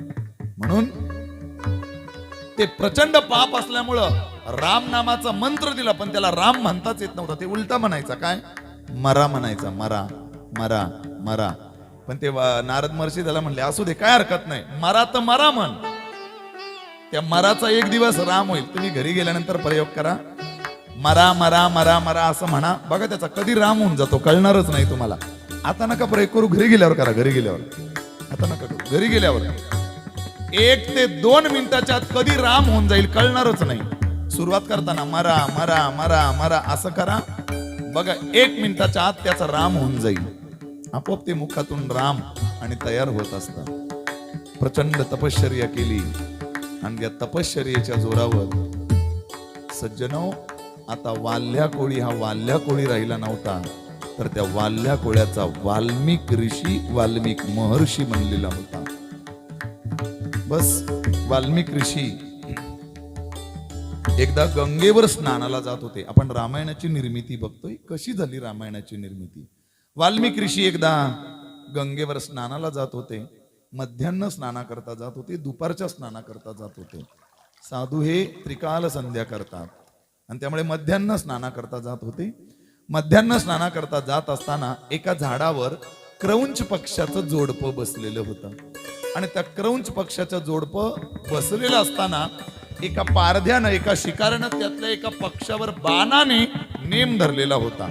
म्हणून ते प्रचंड पाप असल्यामुळं राम नामाचा मंत्र दिला, पण त्याला राम म्हणताच येत नव्हता. ते उलटा म्हणायचा, काय? मरा म्हणायचा, मरा मरा मरा. पण ते नारद महर्षी त्याला म्हणले, असू दे, काय हरकत नाही, मरा तर मरा म्हण. त्या मराचा एक दिवस राम होईल. तुम्ही घरी गेल्यानंतर प्रयोग करा, मरा मरा मरा मरा असं म्हणा, बघा त्याचा कधी राम होऊन जातो कळणारच नाही तुम्हाला. आता नका प्रयोग करू, घरी गेल्यावर करा. घरी गेल्यावर, आता नका करू, घरी गेल्यावर 1 ते 2 मिनिटाच्या आत कधी राम होऊन जाईल कळणारच नाही. सुरुवात करताना मरा मरा मरा मरा असं करा, बघा 1 मिनिटाच्या आत त्याचा राम होऊन जाईल. आपोआप ते मुखातून राम आणि तयार होत असतात. प्रचंड तपश्चर्या केली आणि या तपश्चर्येच्या जोरावर सज्जनो, आता वाल्या कोळी हा वाल्या कोळी राहिला नव्हता, तर त्या वाल्या कोळ्याचा वाल्मिक ऋषी, वाल्मिक महर्षी म्हणलेला होता. बस वाल्मिक ऋषी एकदा गंगेवर स्नानाला जात होते. आपण रामायणाची निर्मिती बघतोय, कशी झाली रामायणाची निर्मिती. वाल्मिक ऋषी एकदा गंगेवर स्नानाला जात होते. मध्यान्ह स्नाना करता जात होते, दुपारच्या स्नाना करता जात होते. साधू हे त्रिकाल संध्या करतात आणि त्यामुळे मध्यान्ह स्नाना करता जात होते. मध्यान्ह स्नाना करता जात असताना एका झाडावर क्रौंच पक्षाचं जोडपं बसलेलं होतं. आणि त्या क्रौंच पक्षाचं जोडपं बसलेलं असताना एका पारध्यानं, एका शिकाऱ्यानं त्यातल्या एका पक्षावर बाणाने नेम धरलेला होता.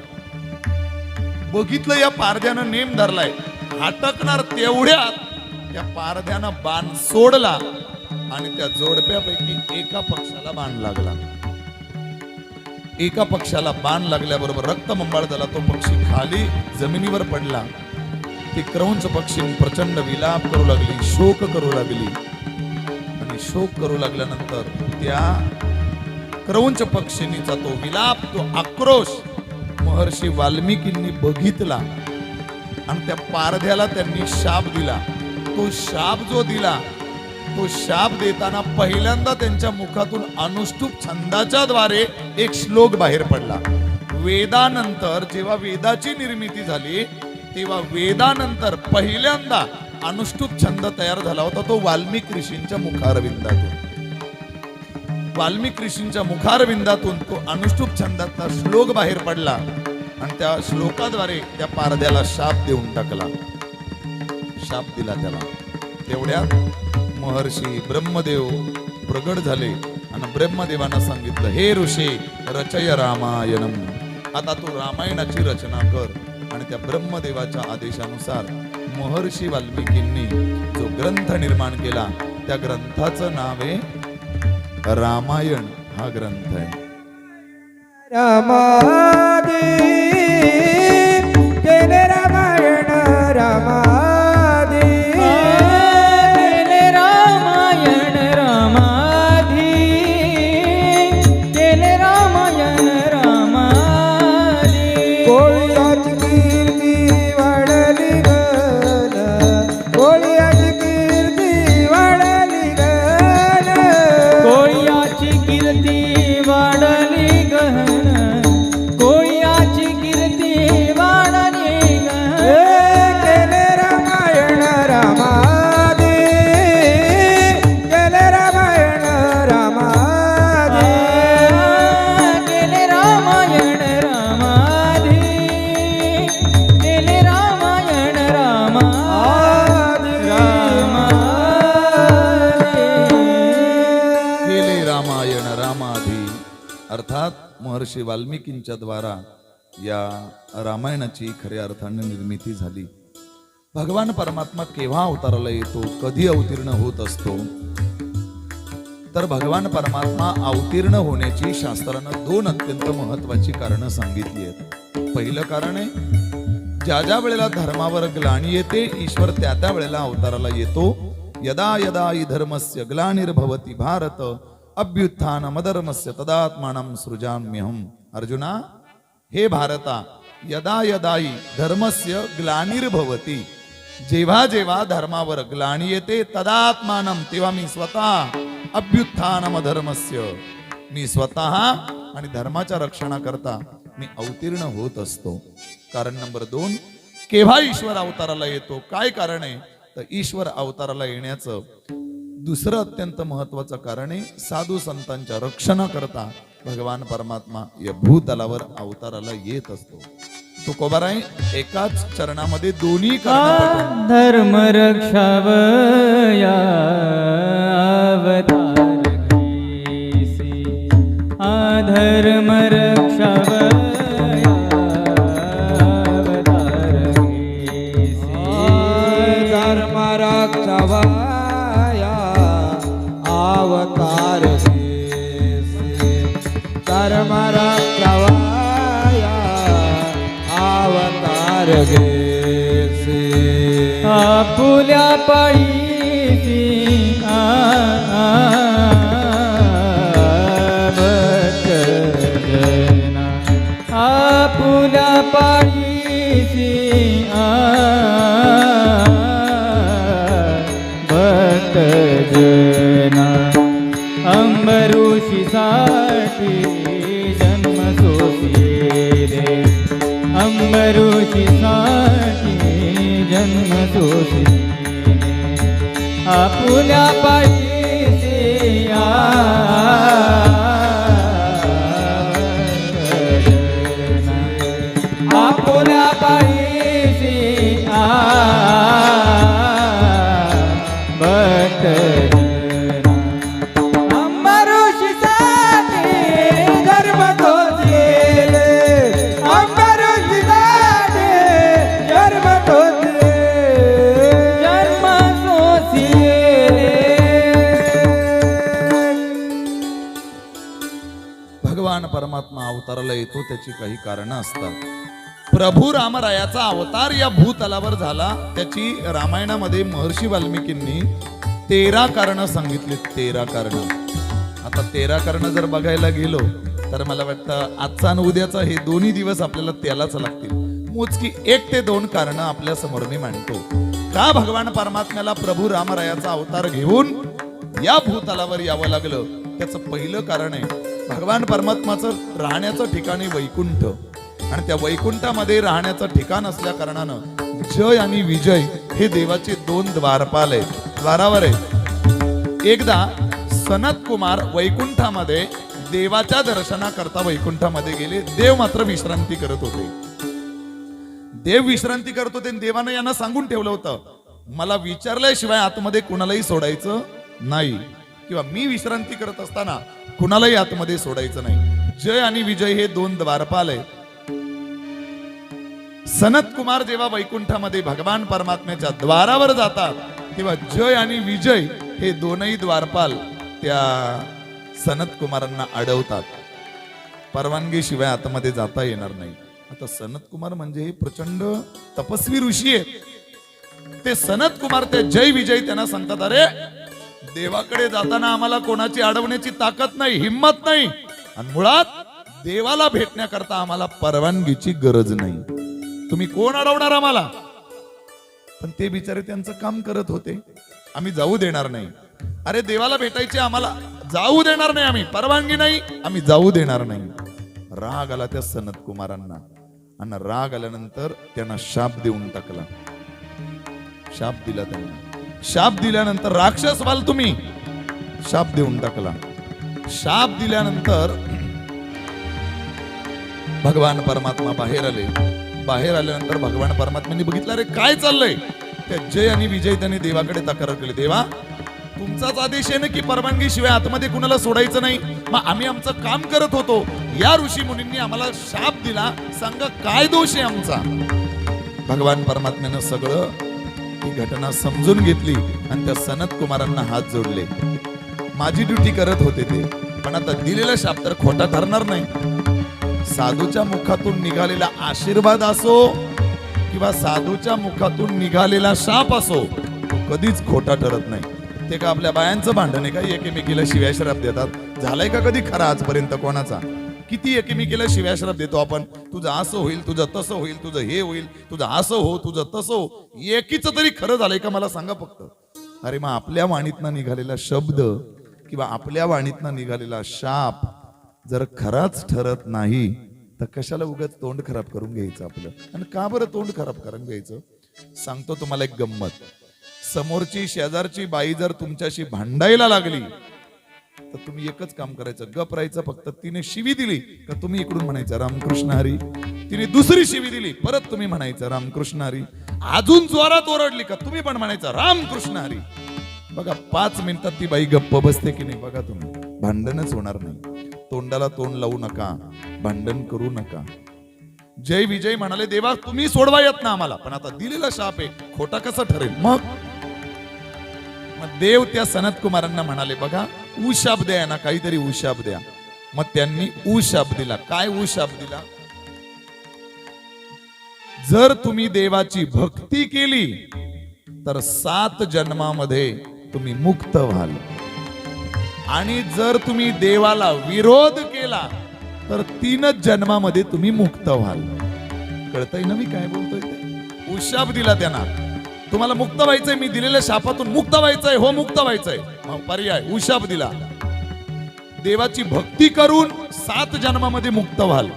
बघितलं या पारध्यानं नेम धरलाय, हटकणार तेवढ्यात त्या पारध्यानं बाण सोडला आणि त्या जोडप्यापैकी एका पक्षाला बाण लागला. एका पक्षाला बाण लागल्याबरोबर रक्तबंबाळ झाला. तो पक्षी खाली जमिनीवर पडला. ती क्रौंच पक्षी प्रचंड विलाप करू लागली, शोक करू लागली. आणि शोक करू लागल्यानंतर त्या क्रौंच पक्षिणीचा तो विलाप, तो आक्रोश महर्षी वाल्मिकींनी बघितला आणि त्या पारध्याला त्यांनी शाप दिला. तो शाप जो दिला, तो शाप देताना पहिल्यांदा त्यांच्या मुखातून अनुष्टुप छंदाच्या द्वारे एक श्लोक बाहेर पडला. वेदानंतर जेव्हा वेदाची निर्मिती झाली तेव्हा वेदानंतर पहिल्यांदा अनुष्टुप छंद तयार झाला होता, तो वाल्मिक ऋषींच्या मुखारविंदातून. वाल्मिक ऋषींच्या मुखारविंदातून तो अनुष्टुप छंदाचा श्लोक बाहेर पडला आणि त्या श्लोकाद्वारे त्या पारध्याला शाप देऊन टाकला, शाप दिला त्याला. तेवढ्यात महर्षी ब्रह्मदेव प्रगट झाले आणि ब्रह्मदेवांना सांगितलं, हे ऋषी रचय रामायणम, आता तू रामायणाची रचना कर. आणि त्या ब्रह्मदेवाच्या आदेशानुसार महर्षी वाल्मिकींनी जो ग्रंथ निर्माण केला त्या ग्रंथाचं नाव आहे रामायण. हा ग्रंथ आहे. रामादी केले रामायण, रामादी केले रामायण, रामाधी केले रामायण, रामाधी. कोळ्याची कीर्ती वाढली गण, कोळ्याची कीर्ती वाढली गण, कोळ्याची कीर्ती वाढली गहन, कोळ्याची अर्थात महर्षी वाल्मिकींच्या द्वारा या रामायणाची खऱ्या अर्थाने निर्मिती झाली. भगवान परमात्मा केव्हा अवताराला येतो, कधी अवतीर्ण होत असतो, तर भगवान परमात्मा अवतीर्ण होण्याची शास्त्रानं 2 अत्यंत महत्वाची कारणं सांगितली आहेत. पहिलं कारण आहे, ज्या ज्या वेळेला धर्मावर ग्लानी येते, ईश्वर त्या त्या वेळेला अवताराला येतो. यदा यदा हि धर्मस्य ग्लानिर्भवति भारत अभ्युत्थानमधर्मस्य तदात्मानं सृजाम्यहम्. अर्जुना, हे भारता, यदा यदा हि धर्मस्य ग्लानिर्भवति, जेव्हा जेव्हा धर्मावर ग्लानी येते, तदात्मानं, तेव्हा मी स्वतः, अभ्युत्थानमधर्मस्य, मी स्वतः आणि धर्माच्या रक्षणाकरता मी अवतीर्ण होत असतो. कारण नंबर 2, केव्हा ईश्वर अवताराला येतो, काय कारण आहे, तर ईश्वर अवताराला येण्याचं दुसरं अत्यंत महत्वाचं कारण आहे, साधू संतांच्या रक्षणाकरता भगवान परमात्मा या भूतलावर अवताराला येत असतो. तुकोबाराय एकाच चरणामध्ये दोन्ही कारण धर्म रक्षावया अवतार घेसी, अधर्म रक्षावया अवतार घेसी, धर्म रक्षावया अवतार घेसी, धर्म रक्षावया अवतार घेसी. आपुल्या पायीसी भक्तजना, आपुल्या पायीसी भक्तजना, अंबरुषीसाठी जन्म सोसिले, अंबरुषीसाठी जन्म सोसिले, आपुल्या पायीसी आपुल्या पायीसी भक्तजना, अंबरुषीसाठी धर्म सोसिले, अंबरुषीसाठी धर्म सोसिले, जन्म सोसिले. भगवान परमात्मा अवताराला येतो, त्याची काही कारणं असतात. प्रभू रामरायाचा अवतार या भूतलावर झाला, त्याची रामायणामध्ये महर्षी वाल्मिकींनी 13 कारणं सांगितली. 13 कारणं. आता 13 कारणं जर बघायला गेलो तर मला वाटतं आजचा आणि उद्याचा हे दोन्ही दिवस आपल्याला त्यालाच लागतील. मोजकी 1 ते 2 कारणं आपल्या समोर मी मांडतो. का भगवान परमात्म्याला प्रभू रामरायाचा अवतार घेऊन या भूतलावर यावं लागलं, त्याचं पहिलं कारण आहे, भगवान परमात्माचं राहण्याचं ठिकाणी वैकुंठ, आणि त्या वैकुंठामध्ये राहण्याचं ठिकाण असल्या कारणानं जय आणि विजय हे देवाचे 2 द्वारपाल आहेत, द्वारावर आहेत. एकदा सनत कुमार वैकुंठामध्ये देवाच्या दर्शनाकरता वैकुंठामध्ये गेले. देव मात्र विश्रांती करत होते. देव विश्रांती करत होते आणि देवानं यांना सांगून ठेवलं होतं, मला विचारल्याशिवाय आतमध्ये कुणालाही सोडायचं नाही, किंवा मी विश्रांती करत असताना कुणालाही आतमध्ये सोडायचं नाही. जय आणि विजय हे 2 द्वारपाल आहेत. सनत कुमार जेव्हा वैकुंठामध्ये भगवान परमात्म्याच्या द्वारावर जातात, तेव्हा जय आणि विजय हे 2ही द्वारपाल त्या सनत कुमारांना अडवतात. परवानगी शिवाय आतमध्ये जाता येणार नाही. आता सनत कुमार म्हणजे हे प्रचंड तपस्वी ऋषी आहेत. ते सनत कुमार, ते जय विजय त्यांना सांगतात, अरे देवाकडे जाताना आम्हाला कोणाची अडवण्याची ताकद नाही, हिम्मत नाही, आणि मुळात देवाला भेटण्याकरता आम्हाला परवानगीची गरज नाही. तुम्ही कोण अडवणार आम्हाला? पण ते बिचारे त्यांचं काम करत होते, आम्ही जाऊ देणार नाही. अरे देवाला भेटायचे, आम्हाला जाऊ देणार नाही, आम्ही परवानगी नाही, आम्ही जाऊ देणार नाही. राग आला त्या सनत कुमारांना, आणि राग आल्यानंतर त्यांना शाप देऊन टाकला. शाप दिला त्यांना. शाप दिल्यानंतर राक्षस व्हाल तुम्ही, शाप देऊन टाकला. शाप दिल्यानंतर भगवान परमात्मा बाहेर आले. बाहेर आल्यानंतर भगवान परमात्म्यांनी बघितलं, अरे काय चाललंय. त्या जय आणि विजय त्यांनी देवाकडे तक्रार केली, देवा तुमचाच आदेश आहे ना की परवानगी शिवाय आतमध्ये कुणाला सोडायचं नाही. मग आम्ही आमचं काम करत होतो, या ऋषी मुनींनी आम्हाला शाप दिला, सांगा काय दोष आहे आमचा? भगवान परमात्म्यानं सगळं ही घटना समजून घेतली आणि त्या सनत कुमारांना हात जोडले. माझी ड्युटी करत होते ते, पण आता दिलेला शाप तर खोटा ठरणार नाही. साधूच्या मुखातून निघालेला आशीर्वाद असो किंवा साधूच्या मुखातून निघालेला शाप असो, तो कधीच खोटा ठरत नाही. ते का आपल्या बायांचं भांडण आहे का? एकमेकीला शिव्या श्राप देतात. झालाय का कधी खरा आजपर्यंत कोणाचा? किती एकमेकीला शिव्या श्राप देतो आपण, तुझं असं होईल, तुझं तसं होईल, तुझं हे होईल, तुझं असं हो, तुझं तसं हो. एकीच तरी खरं झालंय का मला सांगा फक्त? अरे मग आपल्या वाणीतनं निघालेला शब्द किंवा आपल्या वाणीतनं निघालेला शाप जर खराच ठरत नाही तर कशाला उगाच तोंड खराब करून घ्यायचं आपलं? आणि का बरं तोंड खराब करून घ्यायचं? सांगतो तुम्हाला एक गंमत. समोरची शेजारची बाई जर तुमच्याशी भांडायला लागली तर तुम्ही एकच काम करायचं, गप राहायचं फक्त. तिने शिवी दिली का तुम्ही इकडून म्हणायचं रामकृष्ण हरी. तिने दुसरी शिवी दिली परत तुम्ही म्हणायचं रामकृष्ण हरी. अजून जोरात ओरडली का तुम्ही पण म्हणायचं रामकृष्ण हरी. बघा 5 मिनिटात ती बाई गप्प बसते की नाही बघा तुम्ही. भांडणच होणार नाही. तोंडाला तोंड लावू नका, भांडण करू नका. जय विजय म्हणाले, देवा तुम्ही सोडवा येत ना आम्हाला, पण आता दिलेला शाप आहे, खोटा कसा ठरेल? मग देव त्या सनत कुमारांना म्हणाले, बघा शाप द्या ना, काहीतरी शाप द्या. मग त्यांनी शाप दिला. काय शाप दिला? जर तुम्ही देवाची भक्ती केली तर 7 जन्मामध्ये तुम्ही मुक्त व्हाल, आणि जर तुम्ही देवाला विरोध केला तर 3च जन्मामध्ये तुम्ही मुक्त व्हाल. कळतंय ना मी काय बोलतोय ते? शाप दिला त्यांना. तुम्हाला मुक्त व्हायचंय, मी दिलेल्या शापातून मुक्त व्हायचंय, हो मुक्त व्हायचंय. मग पर्याय शाप दिला. देवाची भक्ती करून 7 जन्मामध्ये मुक्त व्हाल,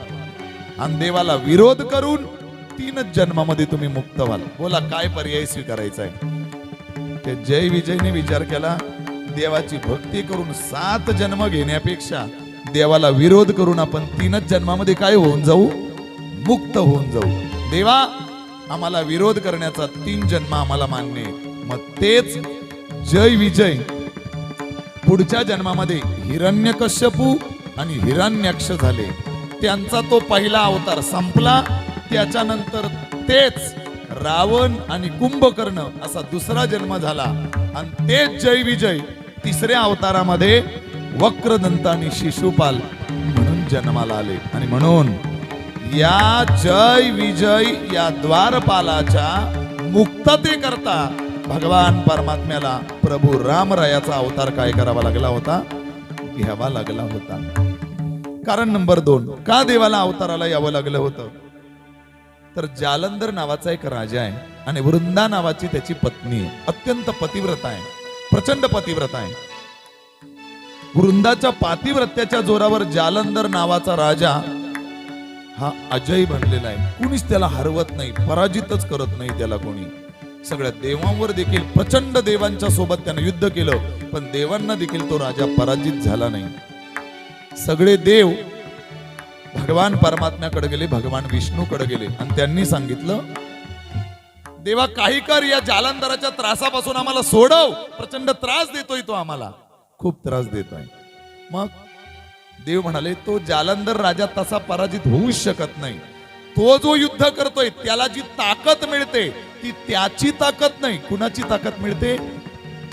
आणि देवाला विरोध करून 3च जन्मामध्ये तुम्ही मुक्त व्हाल. बोला काय पर्याय स्वीकारायचा आहे? ते जय विजयने विचार केला, देवाची भक्ती करून 7 जन्म घेण्यापेक्षा देवाला विरोध करून आपण 3च जन्मामध्ये काय होऊन जाऊ? मुक्त होऊन जाऊ. देवा आम्हाला विरोध करण्याचा 3 जन्म आम्हाला मान्य आहे. मग तेच जय विजय पुढच्या जन्मामध्ये हिरण्यकश्यपू आणि हिरण्याक्ष झाले. त्यांचा तो पहिला अवतार संपला. त्याच्यानंतर तेच रावण आणि कुंभकर्ण असा दुसरा जन्म झाला, आणि तेच जय विजय 3ऱ्या अवतारामध्ये वक्रदंत आणि शिशुपाल म्हणून जन्माला आले. आणि म्हणून या जय विजय या द्वारपालाच्या मुक्तते करता भगवान परमात्म्याला प्रभू रामरायाचा अवतार काय करावा लागला होता? घ्यावा लागला होता. कारण नंबर 2, का देवाला अवताराला यावं लागलं होतं? तर जालंधर नावाचा एक राजा आहे आणि वृंदा नावाची त्याची पत्नी आहे. अत्यंत पतिव्रता आहे, प्रचंड पतिव्रता आहे. वृंदाच्या पातिव्रत्याच्या जोरावर जालंधर नावाचा राजा हा अजय बनलेला आहे. कुणीच त्याला हरवत नाही, पराजितच करत नाही त्याला कोणी. सगळ्या देवांवर देखील प्रचंड देवांच्या सोबत त्याने युद्ध केलं, पण देवांना देखील तो राजा पराजित झाला नाही. सगळे देव भगवान परमात्म्याकडे गेले, भगवान विष्णूकडे गेले, आणि त्यांनी सांगितलं, देवा काही कर, या जालंधराच्या त्रासापासून आम्हाला सोडव. प्रचंड त्रास देतोय तो आम्हाला, खूप त्रास देतोय. मग देव म्हणाले, तो जालंधर राजा तसा पराजित होऊच शकत नाही. तो जो युद्ध करतोय त्याला जी ताकद मिळते ती त्याची ताकद नाही. कुणाची ताकद मिळते?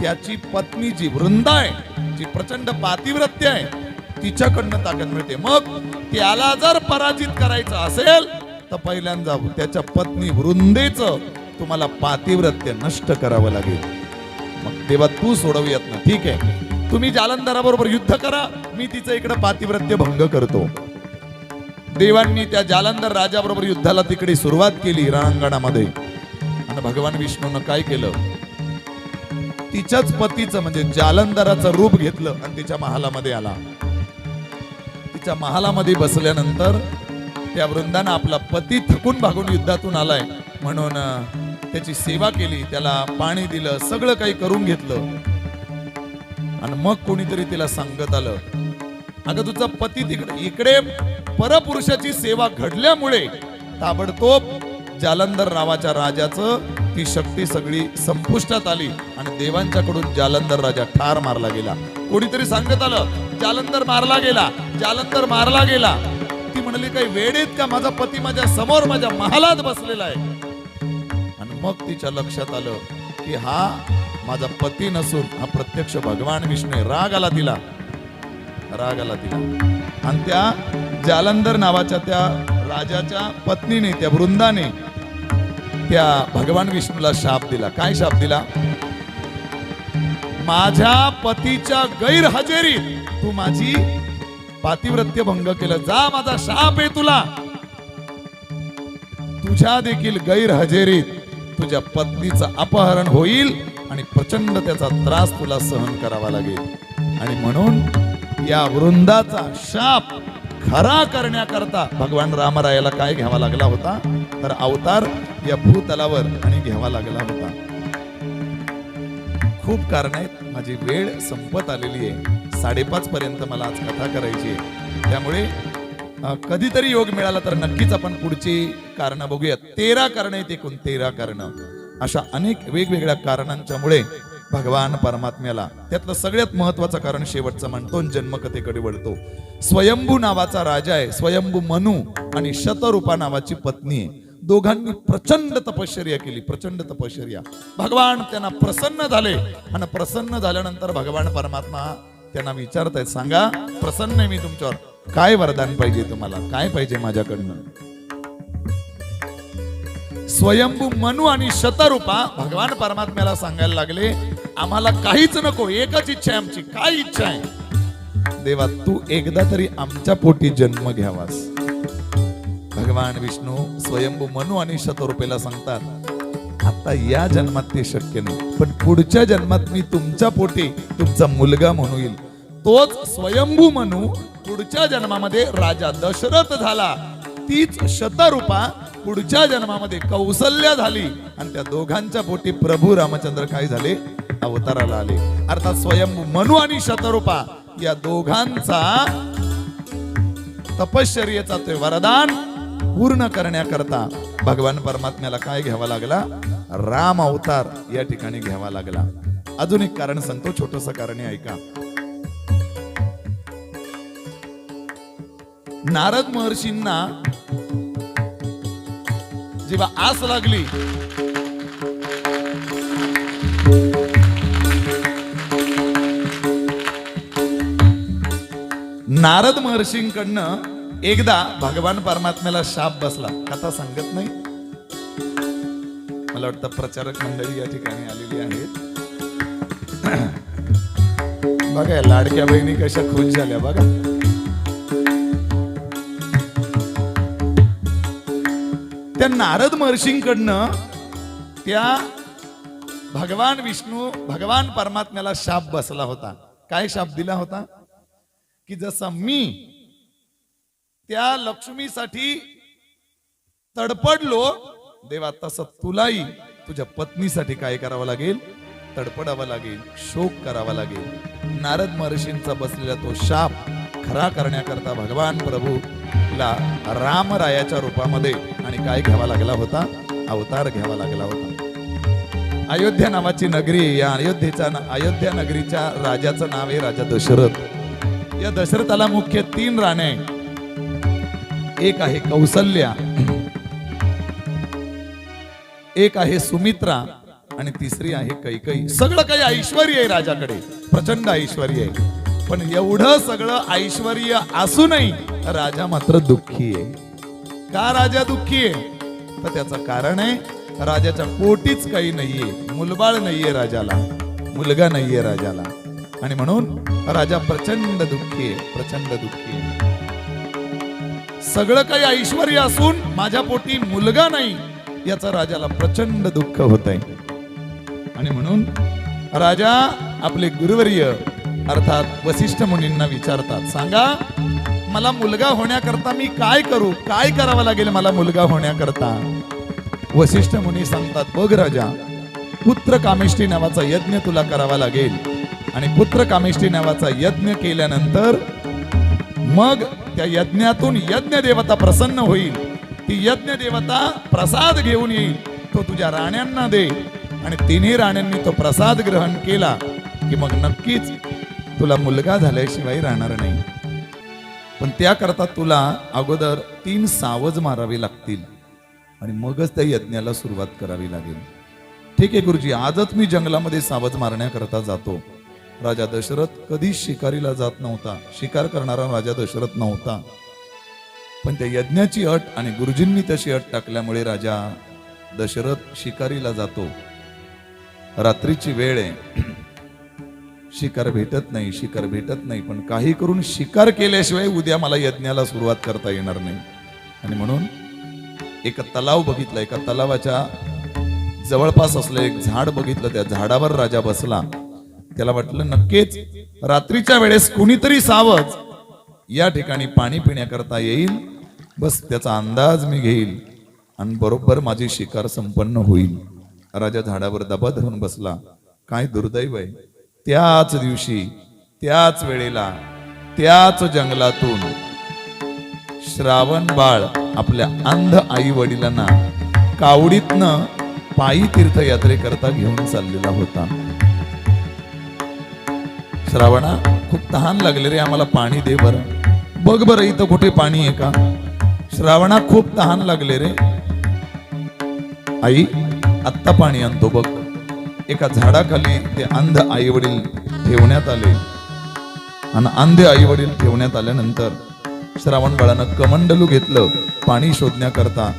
त्याची पत्नी जी वृंदा आहे, जी प्रचंड पातिव्रत्य आहे, तिच्याकडनं ताकद मिळते. मग त्याला जर पराजित करायचं असेल तर पहिल्यांदा त्याच्या पत्नी वृंदेचं तुम्हाला पातिव्रत्य नष्ट करावं लागेल. मग देवा तू सोडवूयात ना, ठीक आहे, तुम्ही जालंधराबरोबर युद्ध करा, मी तिचं इकडे पातिव्रत्य भंग करतो. देवांनी त्या जालंधर राजाबरोबर युद्धाला तिकडे सुरुवात केली रणांगणामध्ये. आणि भगवान विष्णूनं काय केलं? तिच्याच पतीचं म्हणजे जालंधराचं रूप घेतलं आणि तिच्या महालामध्ये आला. तिच्या महालामध्ये बसल्यानंतर त्या वृंदानं आपला पती थकून भागून युद्धातून आलाय म्हणून त्याची सेवा केली, त्याला पाणी दिलं, सगळं काही करून घेतलं. आणि मग कोणीतरी तिला सांगत आलं, अगं तुझा पती तिकडे, इकडे परपुरुषाची सेवा घडल्यामुळे ताबडतोब जालंधर नावाच्या राजाचं ती शक्ती सगळी संपुष्टात आली आणि देवांच्याकडून जालंधर राजा ठार मारला गेला. कोणीतरी सांगत आलं जालंधर मारला गेला, जालंधर मारला गेला. ती म्हणाली काही वेळेत का, माझा पती माझ्या समोर माझ्या महालात बसलेला आहे. आणि मग तिच्या लक्षात आलं की हा माझा पती नसून हा प्रत्यक्ष भगवान विष्णू आहे. राग आला तिला, राग आला तिला. आणि त्या जालंधर नावाच्या त्या राजाच्या पत्नीने, त्या वृंदाने त्या भगवान विष्णूला शाप दिला. काय शाप दिला? माझ्या पतीच्या गैरहजेरीत तू माझी पातिव्रत्य भंग केलं. जा, माझा शाप आहे तुला. तुझ्या देखील गैरहजेरीत तुझ्या पत्नीचं अपहरण होईल आणि प्रचंड त्याचा त्रास तुला सहन करावा लागेल. आणि म्हणून या वृंदाचा शाप खरा करण्याकरता भगवान रामरायाला काय घ्यावा लागला होता? तर अवतार या भूतलावर आणि घ्यावा लागला होता. खूप कारण आहेत, माझी वेळ संपत आलेली आहे. 5:30 पर्यंत मला आज कथा करायची आहे. त्यामुळे कधीतरी योग मिळाला तर नक्कीच आपण पुढची कारण बघूया. 13 कारण आहेत, एकूण 13 कारण. अशा अनेक वेगवेगळ्या कारणांच्यामुळे भगवान परमात्म्याला, त्यातलं सगळ्यात महत्वाचं कारण शेवटचं म्हणतो, जन्मकथेकडे वळतो. स्वयंभू नावाचा राजा आहे, स्वयंभू मनू आणि शतरूपा नावाची पत्नी आहे. दोघांनी प्रचंड तपश्चर्या केली, प्रचंड तपश्चर्या. भगवान त्यांना प्रसन्न झाले आणि प्रसन्न झाल्यानंतर भगवान परमात्मा त्यांना विचारतायत, सांगा प्रसन्न आहे मी तुमच्यावर, काय वरदान पाहिजे तुम्हाला, काय पाहिजे माझ्याकडनं? स्वयंभू मनू आणि शतरूपा भगवान परमात्म्याला सांगायला लागले, आम्हाला काहीच नको, एकच इच्छा आहे आमची. काय इच्छा आहे? देवा, तू एकदा तरी आमच्या पोटी जन्म घ्यावास. भगवान विष्णू स्वयंभू मनू आणि शतरूपेला सांगतात, आता या जन्मात ते शक्य नाही, पण पुढच्या जन्मात मी तुमच्या पोटी तुमचा मुलगा म्हणून येईल. तोच स्वयंभू मनू पुढच्या जन्मामध्ये राजा दशरथ झाला. तीच शतरूपा पुढच्या जन्मामध्ये कौसल्या झाली आणि त्या दोघांच्या पोटी प्रभू रामचंद्र काय झाले? अवताराला आले. अर्थात स्वयंभू मनू आणि शतरूपा या दोघांचा तपश्चर्येचा ते वरदान पूर्ण करण्याकरता भगवान परमात्म्याला काय घ्यावा लागला? राम अवतार या ठिकाणी घ्यावा लागला. अजून एक कारण सांगतो, छोटस कारण आहे, ऐका. नारद महर्षींना जेव्हा आस लागली नारद महर्षींकडनं एकदा भगवान परमात्म्याला शाप बसला. कथा सांगत नाही, मला वाटतं प्रचारक मंडळी या ठिकाणी आलेली आहेत. बघा या लाडक्या बहिणी कशा खुश झाल्या बघा. त्या नारद महर्षींकडनं त्या भगवान विष्णू, भगवान परमात्म्याला शाप बसला होता. काय शाप दिला होता? की जसं मी त्या लक्ष्मीसाठी तडपडलो देवा, तसं तुलाही तुझ्या पत्नीसाठी काय करावं लागेल? तडपडावं लागेल, शोक करावा लागेल. नारद महर्षींचा बसलेला तो शाप खरा करण्याकरता भगवान प्रभूला रामरायाच्या रूपामध्ये आणि काय घ्यावा लागला होता? अवतार घ्यावा लागला होता. अयोध्या नावाची नगरी, या अयोध्या नगरीच्या राजाचं नाव आहे राजा दशरथ. या दशरथाला मुख्य 3 राणे, एक आहे कौसल्या, एक आहे सुमित्रा आणि तिसरी आहे कैकेयी. सगळं काही ऐश्वर्य आहे राजाकडे, प्रचंड ऐश्वर्य आहे. पण एवढं सगळं ऐश्वर्य असूनही राजा मात्र दुःखी आहे. का राजा दुःखी आहे? तर त्याचं कारण आहे, राजाच्या पोटीच काही नाहीये, मुलबाळ नाहीये राजाला, मुलगा नाहीये राजाला. आणि म्हणून राजा प्रचंड दुःखी आहे, प्रचंड दुःखी आहे. सगळं काही ऐश्वर्य असून माझ्या पोटी मुलगा नाही, याचा राजाला प्रचंड दुःख होत आहे. आणि म्हणून राजा आपले गुरुवर्य अर्थात वसिष्ठ मुनींना विचारतात, सांगा मला मुलगा होण्याकरता मी काय करू, काय करावं लागेल मला मुलगा होण्याकरता? वसिष्ठ मुनी सांगतात, बघ राजा, पुत्र कामेष्टी नावाचा यज्ञ तुला करावा लागेल. आणि पुत्र कामेष्टी नावाचा यज्ञ केल्यानंतर मग त्या यज्ञातून यज्ञ देवता प्रसन्न होईल. ती यज्ञ देवता प्रसाद घेऊन येईल तो तुझ्या राण्यांना दे, आणि तिन्ही राण्यांनी तो प्रसाद ग्रहण केला की मग नक्कीच तुला मुलगा झाल्याशिवाय राहणार नाही. पण त्याकरता तुला अगोदर 3 सावज मारावी लागतील आणि मगच त्या यज्ञाला सुरुवात करावी लागेल. ठीक आहे गुरुजी, आजच मी जंगलामध्ये सावज मारण्याकरता जातो. राजा दशरथ कधीच शिकारीला जात नव्हता, शिकार करणारा राजा दशरथ नव्हता. पण त्या यज्ञाची अट आणि गुरुजींनी तशी अट टाकल्यामुळे राजा दशरथ शिकारीला जातो. रात्रीची वेळ आहे, शिकार भेटत नाही, शिकार भेटत नाही. पण काही करून शिकार केल्याशिवाय उद्या मला यज्ञाला सुरुवात करता येणार नाही. आणि म्हणून एक तलाव बघितला, एका तलावाच्या जवळपास असलं एक झाड बघितलं. त्या झाडावर राजा बसला. त्याला वाटलं नक्कीच रात्रीच्या वेळेस कुणीतरी सावज या ठिकाणी पाणी पिण्याकरता येईल, बस त्याचा अंदाज मी घेईल आणि बरोबर माझी शिकार संपन्न होईल. राजा झाडावर दबा धरून बसला. काय दुर्दैव आहे, त्याच दिवशी त्याच वेळेला त्याच जंगलातून श्रावण बाळ आपल्या अंध आई वडिलांना कावडीतनं पायी तीर्थयात्रेकरता घेऊन चाललेला होता. श्रावणा, खूप तहान लागले रे, आम्हाला पाणी दे बरं. बघ बरं इथं कुठे पाणी आहे का? श्रावणा, खूप तहान लागले रे. आई, आत्ता पाणी आणतो बघ. एका झाडाखाली ते अंध आई वडील ठेवण्यात आले आणि अंधे आई वडील ठेवण्यात आल्यानंतर श्रावण बाळानं कमंडलू घेतलं. पाणी शोधण्याकरता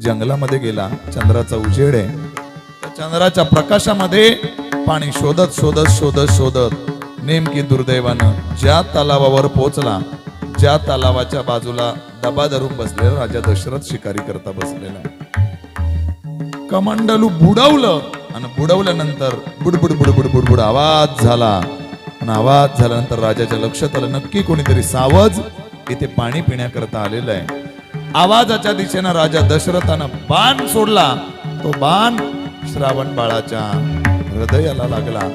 जंगलामध्ये गेला. चंद्राचा उजेड आहे, त्या चंद्राच्या प्रकाशामध्ये पाणी शोधत शोधत शोधत शोधत नेमकी दुर्दैवानं ज्या तलावावर पोहोचला, ज्या तलावाच्या बाजूला डबा धरून बसलेला राजा दशरथ शिकारी करता बसलेला. कमंडलू बुडवलं आणि बुडवल्यानंतर बुडबुड बुडबुड बुडबुड आवाज झाला. आणि आवाज झाल्यानंतर राजाच्या लक्षात आलं नक्की कोणीतरी सावज इथे पाणी पिण्याकरता आलेला आहे. आवाजाच्या दिशेनं राजा दशरथानं बाण सोडला. तो बाण श्रावण बाळाच्या हृदयाला लागला.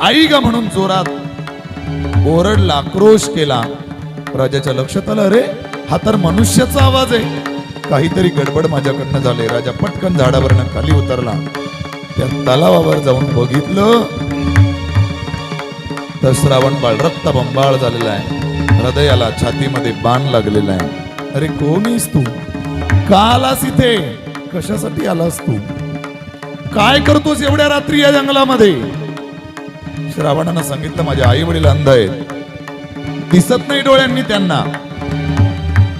आई ग म्हणून जोरात ओरडला, आक्रोश केला. राजाच्या लक्षात आलं, अरे हा तर मनुष्याचा आवाज आहे, काहीतरी गडबड माझ्याकडनं झाले. राजा पटकन झाडावरनं खाली उतरला. त्या तलावावर जाऊन बघितलं तर श्रावण बाळ रक्तबंबाळ झालेला आहे. हृदयाला छातीमध्ये बाण लागलेला आहे. अरे कोण आहेस तू? का आलास इथे? कशासाठी आलास तू? काय करतोस एवढ्या रात्री या जंगलामध्ये? श्रावणानं सांगितलं, माझे आई वडील अंध आहेत, दिसत नाही डोळ्यांनी त्यांना.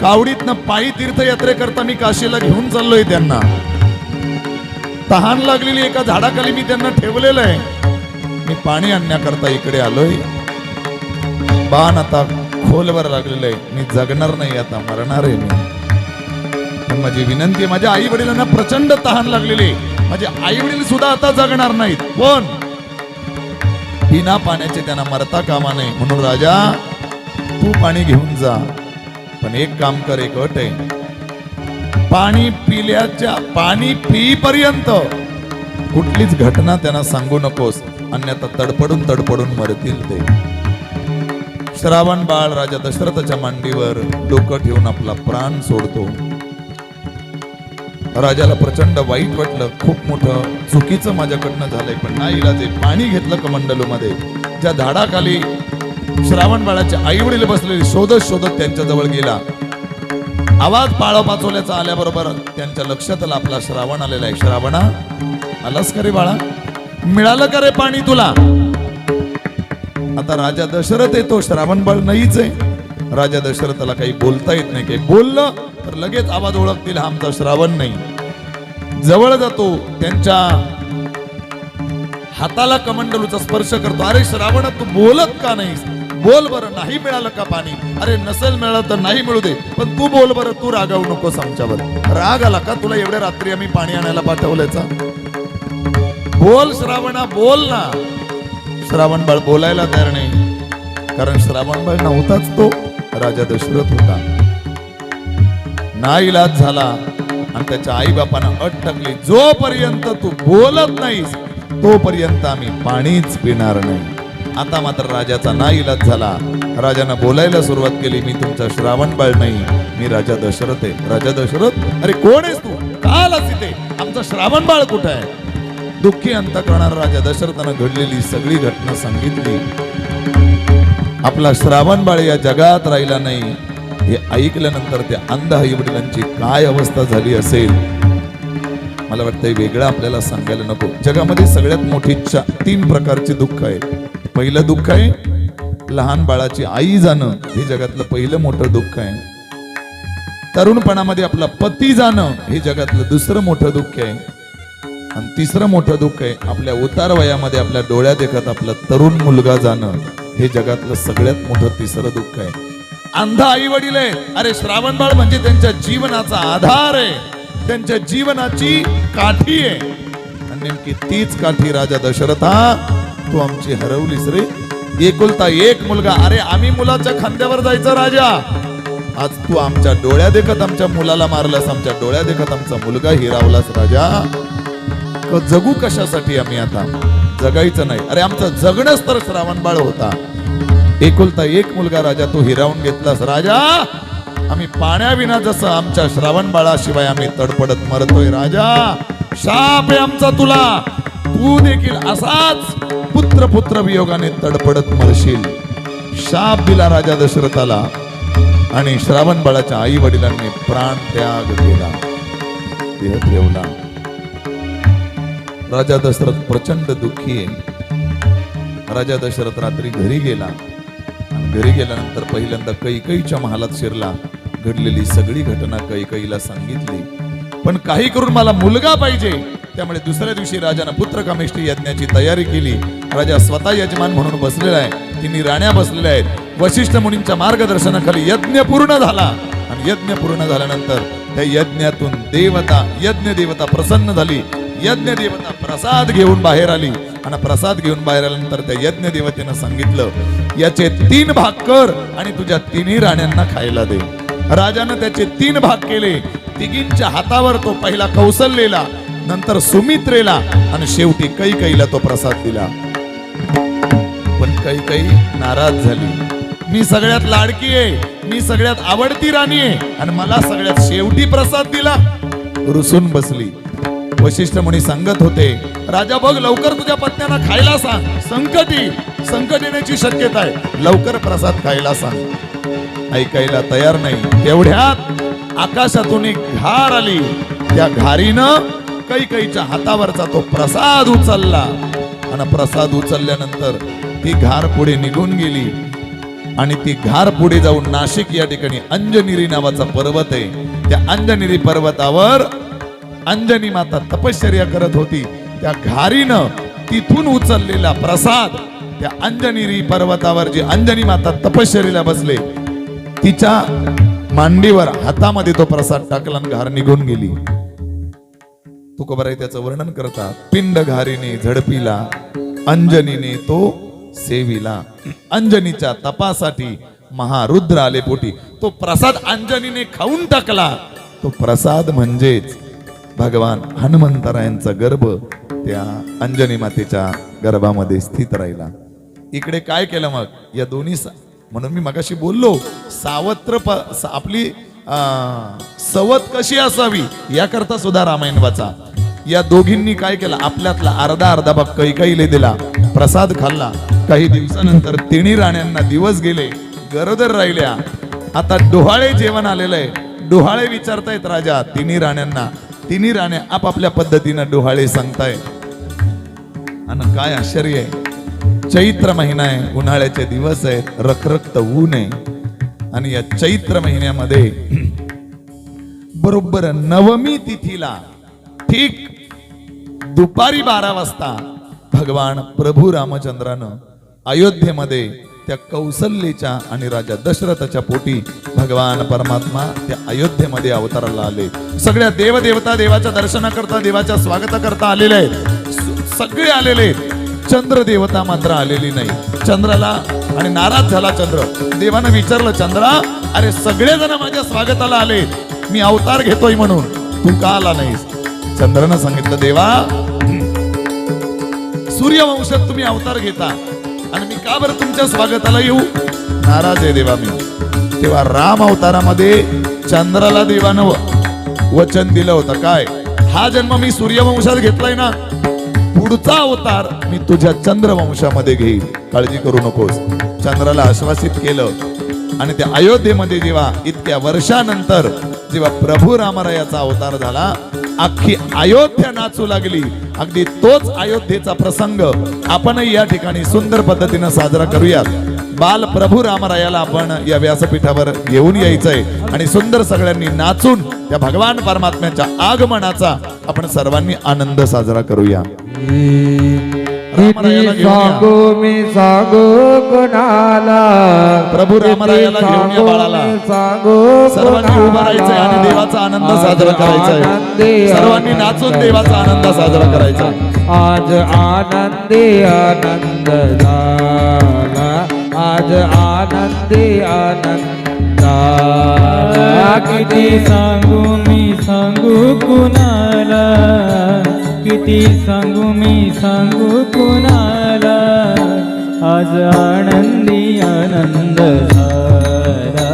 कावडीतनं पायी तीर्थयात्रेकरता मी काशीला घेऊन चाललोय त्यांना. तहान लागलेली एका झाडाखाली मी त्यांना ठेवलेलं आहे. मी पाणी आणण्याकरता इकडे आलोय. बाण आता खोलवर लागलेलं आहे. मी जगणार नाही, आता मरणार आहे मी. पण माझी विनंती आहे, माझ्या आई वडिलांना प्रचंड तहान लागलेली. माझे आई वडील सुद्धा आता जगणार नाहीत, पण बिना पाण्याचे त्यांना मरता कामा नये. म्हणून राजा, तू पाणी घेऊन जा. पण एक काम कर, एक अट आहे, पाणी पिईपर्यंत कुठलीच घटना त्यांना सांगू नकोस, अन्यथा तडपडून तडपडून मरतील ते. श्रावण बाळ राजा दशरथाच्या मांडीवर डोकं ठेवून आपला प्राण सोडतो. राजाला प्रचंड वाईट वाटलं, खूप मोठं चुकीचं माझ्याकडनं झालंय. पण नाही इलाज आहे. पाणी घेतलं कमंडलू मध्ये. ज्या झाडाखाली श्रावण बाळाचे आई वडील बसलेले शोधत शोधत त्यांच्या जवळ गेला. आवाज पाळा पाचोल्याचा आल्याबरोबर त्यांच्या लक्षात आला आपला श्रावण आलेला आहे. श्रावणा, आलास का रे बाळा? मिळालं का रे पाणी तुला? आता राजा दशरथ येतो, श्रावण बाळ नाहीच आहे. राजा दशरथाला काही बोलता येत नाही. काही बोललं तर लगेच आवाज ओळखतील, हा आमचा श्रावण नाही. जवळ जातो, त्यांच्या हाताला कमंडलूचा स्पर्श करतो. अरे श्रावण, तू बोलत का नाहीस? बोल बरं, नाही मिळालं का पाणी? अरे नसेल मिळालं तर नाही मिळू दे, पण तू बोल बरं, तू रागावू नकोस आमच्यावर. राग आला का तुला एवढ्या रात्री आम्ही पाणी आणायला पाठवल्याचा? बोल श्रावणा, बोल ना. श्रावण बाळ बोलायला तयार नाही, कारण श्रावण बाळ नव्हताच, तो राजा दशरथ होता. नाईलाज झाला आणि त्याच्या आई बापानं अट टाकली, जोपर्यंत तू बोलत नाहीस तोपर्यंत आम्ही पाणीच पिणार नाही. आता मात्र राजाचा नाईलाज झाला. राजानं बोलायला सुरुवात केली, मी तुमचा श्रावणबाळ नाही, मी राजा दशरथ आहे. राजा दशरथ, अरे कोण आहेस तू, का आलास इथे, आमचा श्रावणबाळ कुठं आहे? दुःखी अंतःकरणानं राजा दशरथानं घडलेली सगळी घटना सांगितली. आपला श्रावणबाळ या जगात राहिला नाही हे ऐकल्यानंतर त्या अंध आई वडिलांची काय अवस्था झाली असेल. मला वाटतंय वेगळं आपल्याला सांगायला नको. जगामध्ये सगळ्यात मोठी 3 प्रकारची दुःख आहे. पहिलं दुःख आहे लहान बाळाची आई जाणं, हे जगातलं पहिलं मोठं दुःख आहे. तरुणपणामध्ये आपला पती जाणं हे जगातलं दुसरं मोठं दुःख आहे. आणि तिसरं मोठं दुःख आहे आपल्या उतार वयामध्ये आपल्या डोळ्यात देखत आपला तरुण मुलगा जाणं, हे जगातलं सगळ्यात मोठं तिसरं दुःख आहे. अंध आई वडील आहे, अरे श्रावणबाळ म्हणजे त्यांच्या जीवनाचा आधार आहे, त्यांच्या जीवनाची काठी आहे. आणि नेमकी तीच काठी राजा दशरथा तू आमची हरवलीस रे. एकुलता एक मुलगा, अरे आम्ही मुलाच्या खांद्यावर जायचं राजा, आज तू आमच्या डोळ्या देखत आमच्या मुलाला मारलास, आमच्या डोळ्या देखत आमचा मुलगा हिरावलास राजा. जगू कशासाठी आम्ही आता, जगायचं नाही. अरे आमचं जगणंच तर श्रावणबाळ होता. एकुलता एक मुलगा राजा तू हिरावून घेतलास राजा. आम्ही पाण्याविना जसं आमच्या श्रावणबाळाशिवाय आम्ही तडपडत मरतोय राजा. शाप आहे आमचा तुला, तू देखील असाच पुत्र वियोगाने तडपडत मरशील. शाप दिला राजा दशरथाला आणि श्रावणबाळाच्या आई वडिलांनी प्राण त्याग केला, देह ठेवला. राजा दशरथ प्रचंड दुःखी आहे. राजा दशरथ रात्री घरी गेला. घरी गेल्यानंतर पहिल्यांदा कैकेयीच्या महालात शिरला. घडलेली सगळी घटना कैकेयीला सांगितली. पण काही करून मला मुलगा पाहिजे, त्यामुळे दुसऱ्या दिवशी राजानं पुत्रकामेष्टी यज्ञाची तयारी केली. राजा स्वतः यजमान म्हणून बसलेला आहे, तिन्ही राण्या बसलेल्या आहेत. वशिष्ठ मुनींच्या मार्गदर्शनाखाली यज्ञ पूर्ण झाला आणि यज्ञ पूर्ण झाल्यानंतर त्या यज्ञातून यज्ञ देवता प्रसन्न झाली. यज्ञ देवता प्रसाद घेऊन बाहेर आली आणि प्रसाद घेऊन बाहेर आल्यानंतर त्या यज्ञ देवतेनं सांगितलं, याचे 3 भाग कर आणि तुझ्या 3ही राण्यांना खायला दे. राजानं त्याचे 3 भाग केले. तिघींच्या हातावर तो पहिला कौसल्येला, नंतर सुमित्रेला आणि शेवटी कैकेयीला तो प्रसाद दिला. पण कैकेयी नाराज झाली. मी सगळ्यात लाडकी आहे, मी सगळ्यात आवडती राणी आहे आणि मला सगळ्यात शेवटी प्रसाद दिला. रुसून बसली. वशिष्ठ मुनी सांगत होते, राजा बघ लवकर तुझ्या पत्न्यांना खायला सांग, संकट येण्याची शक्यता आहे, लवकर प्रसाद खायला सांग. ऐकायला तयार नाही. तेवढ्यात आकाशातून एक घार आली. त्या घारीनं कैकेयीच्या हातावरचा तो प्रसाद उचलला आणि प्रसाद उचलल्यानंतर ती घार पुढे निघून गेली आणि ती घार पुढे जाऊन नाशिक या ठिकाणी अंजनीरी नावाचा पर्वत आहे. त्या अंजनीरी पर्वतावर अंजनी माता तपश्चर्या करत होती. त्या घारीनं तिथून उचललेला प्रसाद त्या अंजनीरी पर्वतावर जी अंजनी माता तपश्चर्याला बसले, तिच्या मांडीवर हातामध्ये तो प्रसाद टाकला आणि घार निघून गेली. तुकोबाराय त्याचं वर्णन करतात, पिंड घारीने झडपिला, अंजनीने तो सेविला. अंजनीच्या तपासाठी महारुद्र आले पोटी. तो प्रसाद अंजनीने खाऊन टाकला. तो प्रसाद म्हणजेच भगवान हनुमंतरायांचा गर्भ त्या अंजनी मातेच्या गर्भामध्ये स्थित राहिला. इकडे काय केलं मग या दोन्ही, म्हणून मी मगाशी बोललो सावत्र आपली सवत कशी असावी याकरता सुद्धा रामायण वाचा. या दोघींनी काय केलं, आपल्यातला अर्धा भाग कैकेयीला दिला, प्रसाद खाल्ला. काही दिवसानंतर तिन्ही राण्यांना दिवस गेले, गरोदर राहिल्या. आता डोहाळे जेवण आलेलं आहे. डोहाळे विचारतायत राजा तिन्ही राण्यांना. तिन्ही राण्या आपापल्या पद्धतीनं डोहाळे सांगताय. आणि काय आश्चर्य आहे, चैत्र महिना आहे, उन्हाळ्याचे दिवस आहेत, रखरखत ऊन आहे आणि या चैत्र महिन्यामध्ये बरोबर नवमी तिथीला ठीक दुपारी 12 वाजता भगवान प्रभू रामचंद्रानं अयोध्येमध्ये त्या कौसल्येच्या आणि राजा दशरथाच्या पोटी भगवान परमात्मा त्या अयोध्येमध्ये अवताराला आले. सगळ्या देवदेवता देवाच्या दर्शनाकरता, देवाच्या स्वागताकरता आलेले आहेत. सगळे आलेले. चंद्र देवता मात्र आलेली नाही. चंद्राला आणि नाराज झाला चंद्र. देवानं विचारलं, चंद्रा अरे सगळेजण माझ्या स्वागताला आले, मी अवतार घेतोय म्हणून तू का आला नाहीस? चंद्रानं सांगितलं, देवा सूर्यवंशात तुम्ही अवतार घेता, आणि मी का बरं तुमच्या स्वागताला येऊ? नाराज आहे देवा मी. तेव्हा राम अवतारामध्ये चंद्राला देवानं वचन दिलं होतं काय, हा जन्म मी सूर्यवंशात घेतलाय ना, पुढचा अवतार मी तुझ्या चंद्रवंशामध्ये घेईल, काळजी करू नकोस. चंद्राला आश्वासित केलं. आणि त्या अयोध्येमध्ये जेव्हा इतक्या वर्षानंतर जेव्हा प्रभू रामरायाचा अवतार झाला, अख्खी अयोध्या नाचू लागली. अगदी तोच अयोध्येचा प्रसंग आपणही या ठिकाणी सुंदर पद्धतीनं साजरा करूयात. बाल प्रभू रामरायाला आपण या व्यासपीठावर घेऊन यायचंय आणि सुंदर सगळ्यांनी नाचून त्या भगवान परमात्म्याच्या आगमनाचा आपण सर्वांनी आनंद साजरा करूया. रामरायाला घेऊन या. सांगू मी सांगू कुणाला, प्रभू रामरायाला घेऊन या बाळाला. सांगू सर्वांनी उभं राहायचंय आणि देवाचा आनंद साजरा करायचा आहे. सर्वांनी नाचून देवाचा आनंद साजरा करायचा आहे. आज आनंदी आनंद झाला, आज आनंदी आनंद झाला. किती सांगू मी सांगू कुणाला, किती सांगू मी सांगू कुणाला, आज आनंदी आनंद झाला,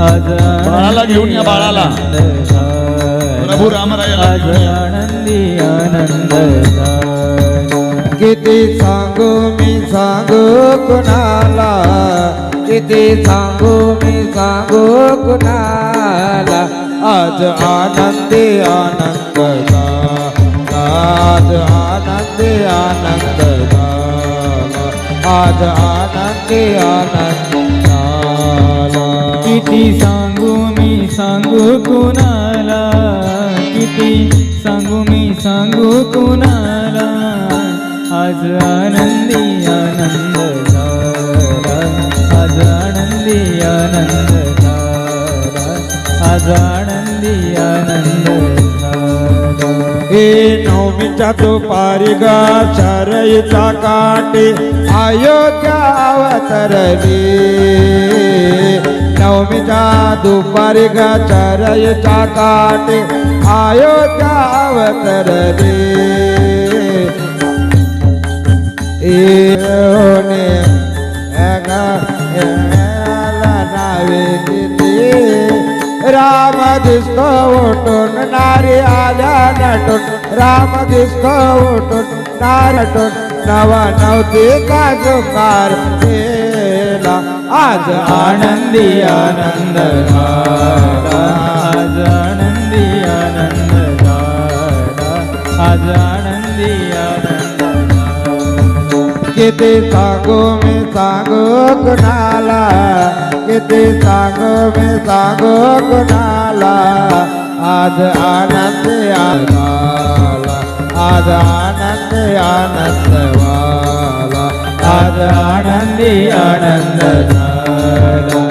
आज बाळाला घेऊन या बाळाला. आनंद झाला, प्रभू रामरायाला आज घेऊन या. आनंदी आनंद झाला. किती सांगू मी सांगू कुणाला, किती सांगू मी सांगू कुणाला, आज आनंदी आनंद झाला, आज आनंदी आनंद झाला, आज आनंदी आनंद झाला. किती सांगू मी सांगू कुणाला, किती सांगू मी सांगू कुणाला, आज आनंदी आनंद झाला, आज आनंदी आनंद झाला, आज आनंदी आनंद झाला. हे नवमीच्या दुपारी गा शरईचा काठी अयोध्या अवतरली, नवमीच्या दुपारी गा शरईचा काठी अयोध्या अवतरली. नावे किती राम दिसतो उठून नारी आल्या नटून, राम दिसतो उठून नारी नटून, नवा नवतीचा जुकार केला, आज आनंदी आनंद झाला, आज आनंदी आनंद झाला, आज आनंदी आनंद झाला. किती सांगू मी सांगू कुणाला, किती सांगू मी सांगू कुणाला, आज आनंदी आनंद, आज आनंदी आनंद वाला, आज आनंदी आनंद झाला.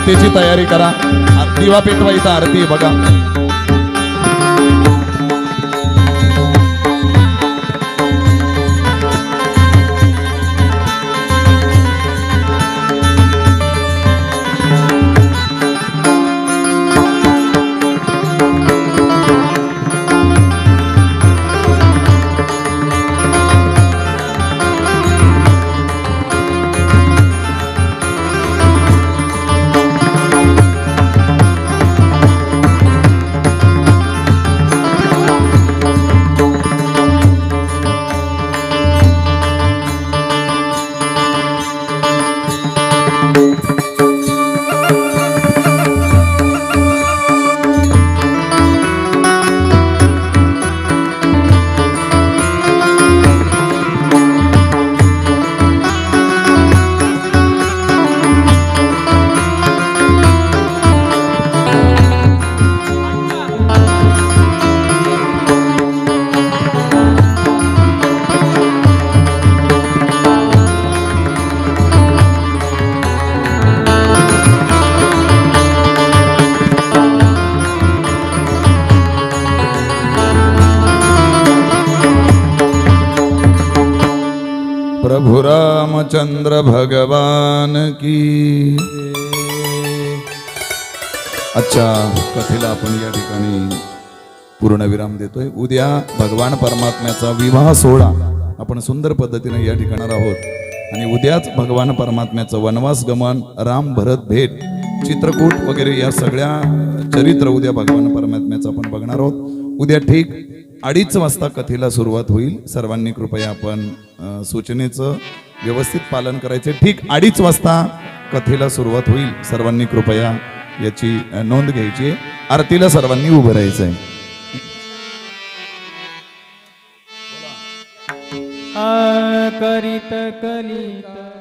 आरतीची तयारी करा. दिवा पेटवा, इथं आरती आहे बघा. प्रभु रामचंद्र भगवान की. अच्छा, कथेला आपण या ठिकाणी पूर्णविराम देतोय. उद्या भगवान परमात्म्याचा विवाह सोहळा आपण सुंदर पद्धतीने या ठिकाणी आहोत आणि उद्याच भगवान परमात्म्याचं वनवास गमन, राम भरत भेट, चित्रकूट वगैरे या सगळ्या चरित्र उद्या भगवान परमात्म्याचं आपण बघणार आहोत. उद्या ठीक 2:30 वाजता कथेला सुरुवात होईल. सर्वांनी कृपया आपण सूचनेचं व्यवस्थित पालन करायचे. ठीक 2:30 वाजता कथेला सुरुवात होईल. सर्वांनी कृपया याची नोंद घ्यायची. आरतीला सर्वांनी उभं राहायचंय. करित कलित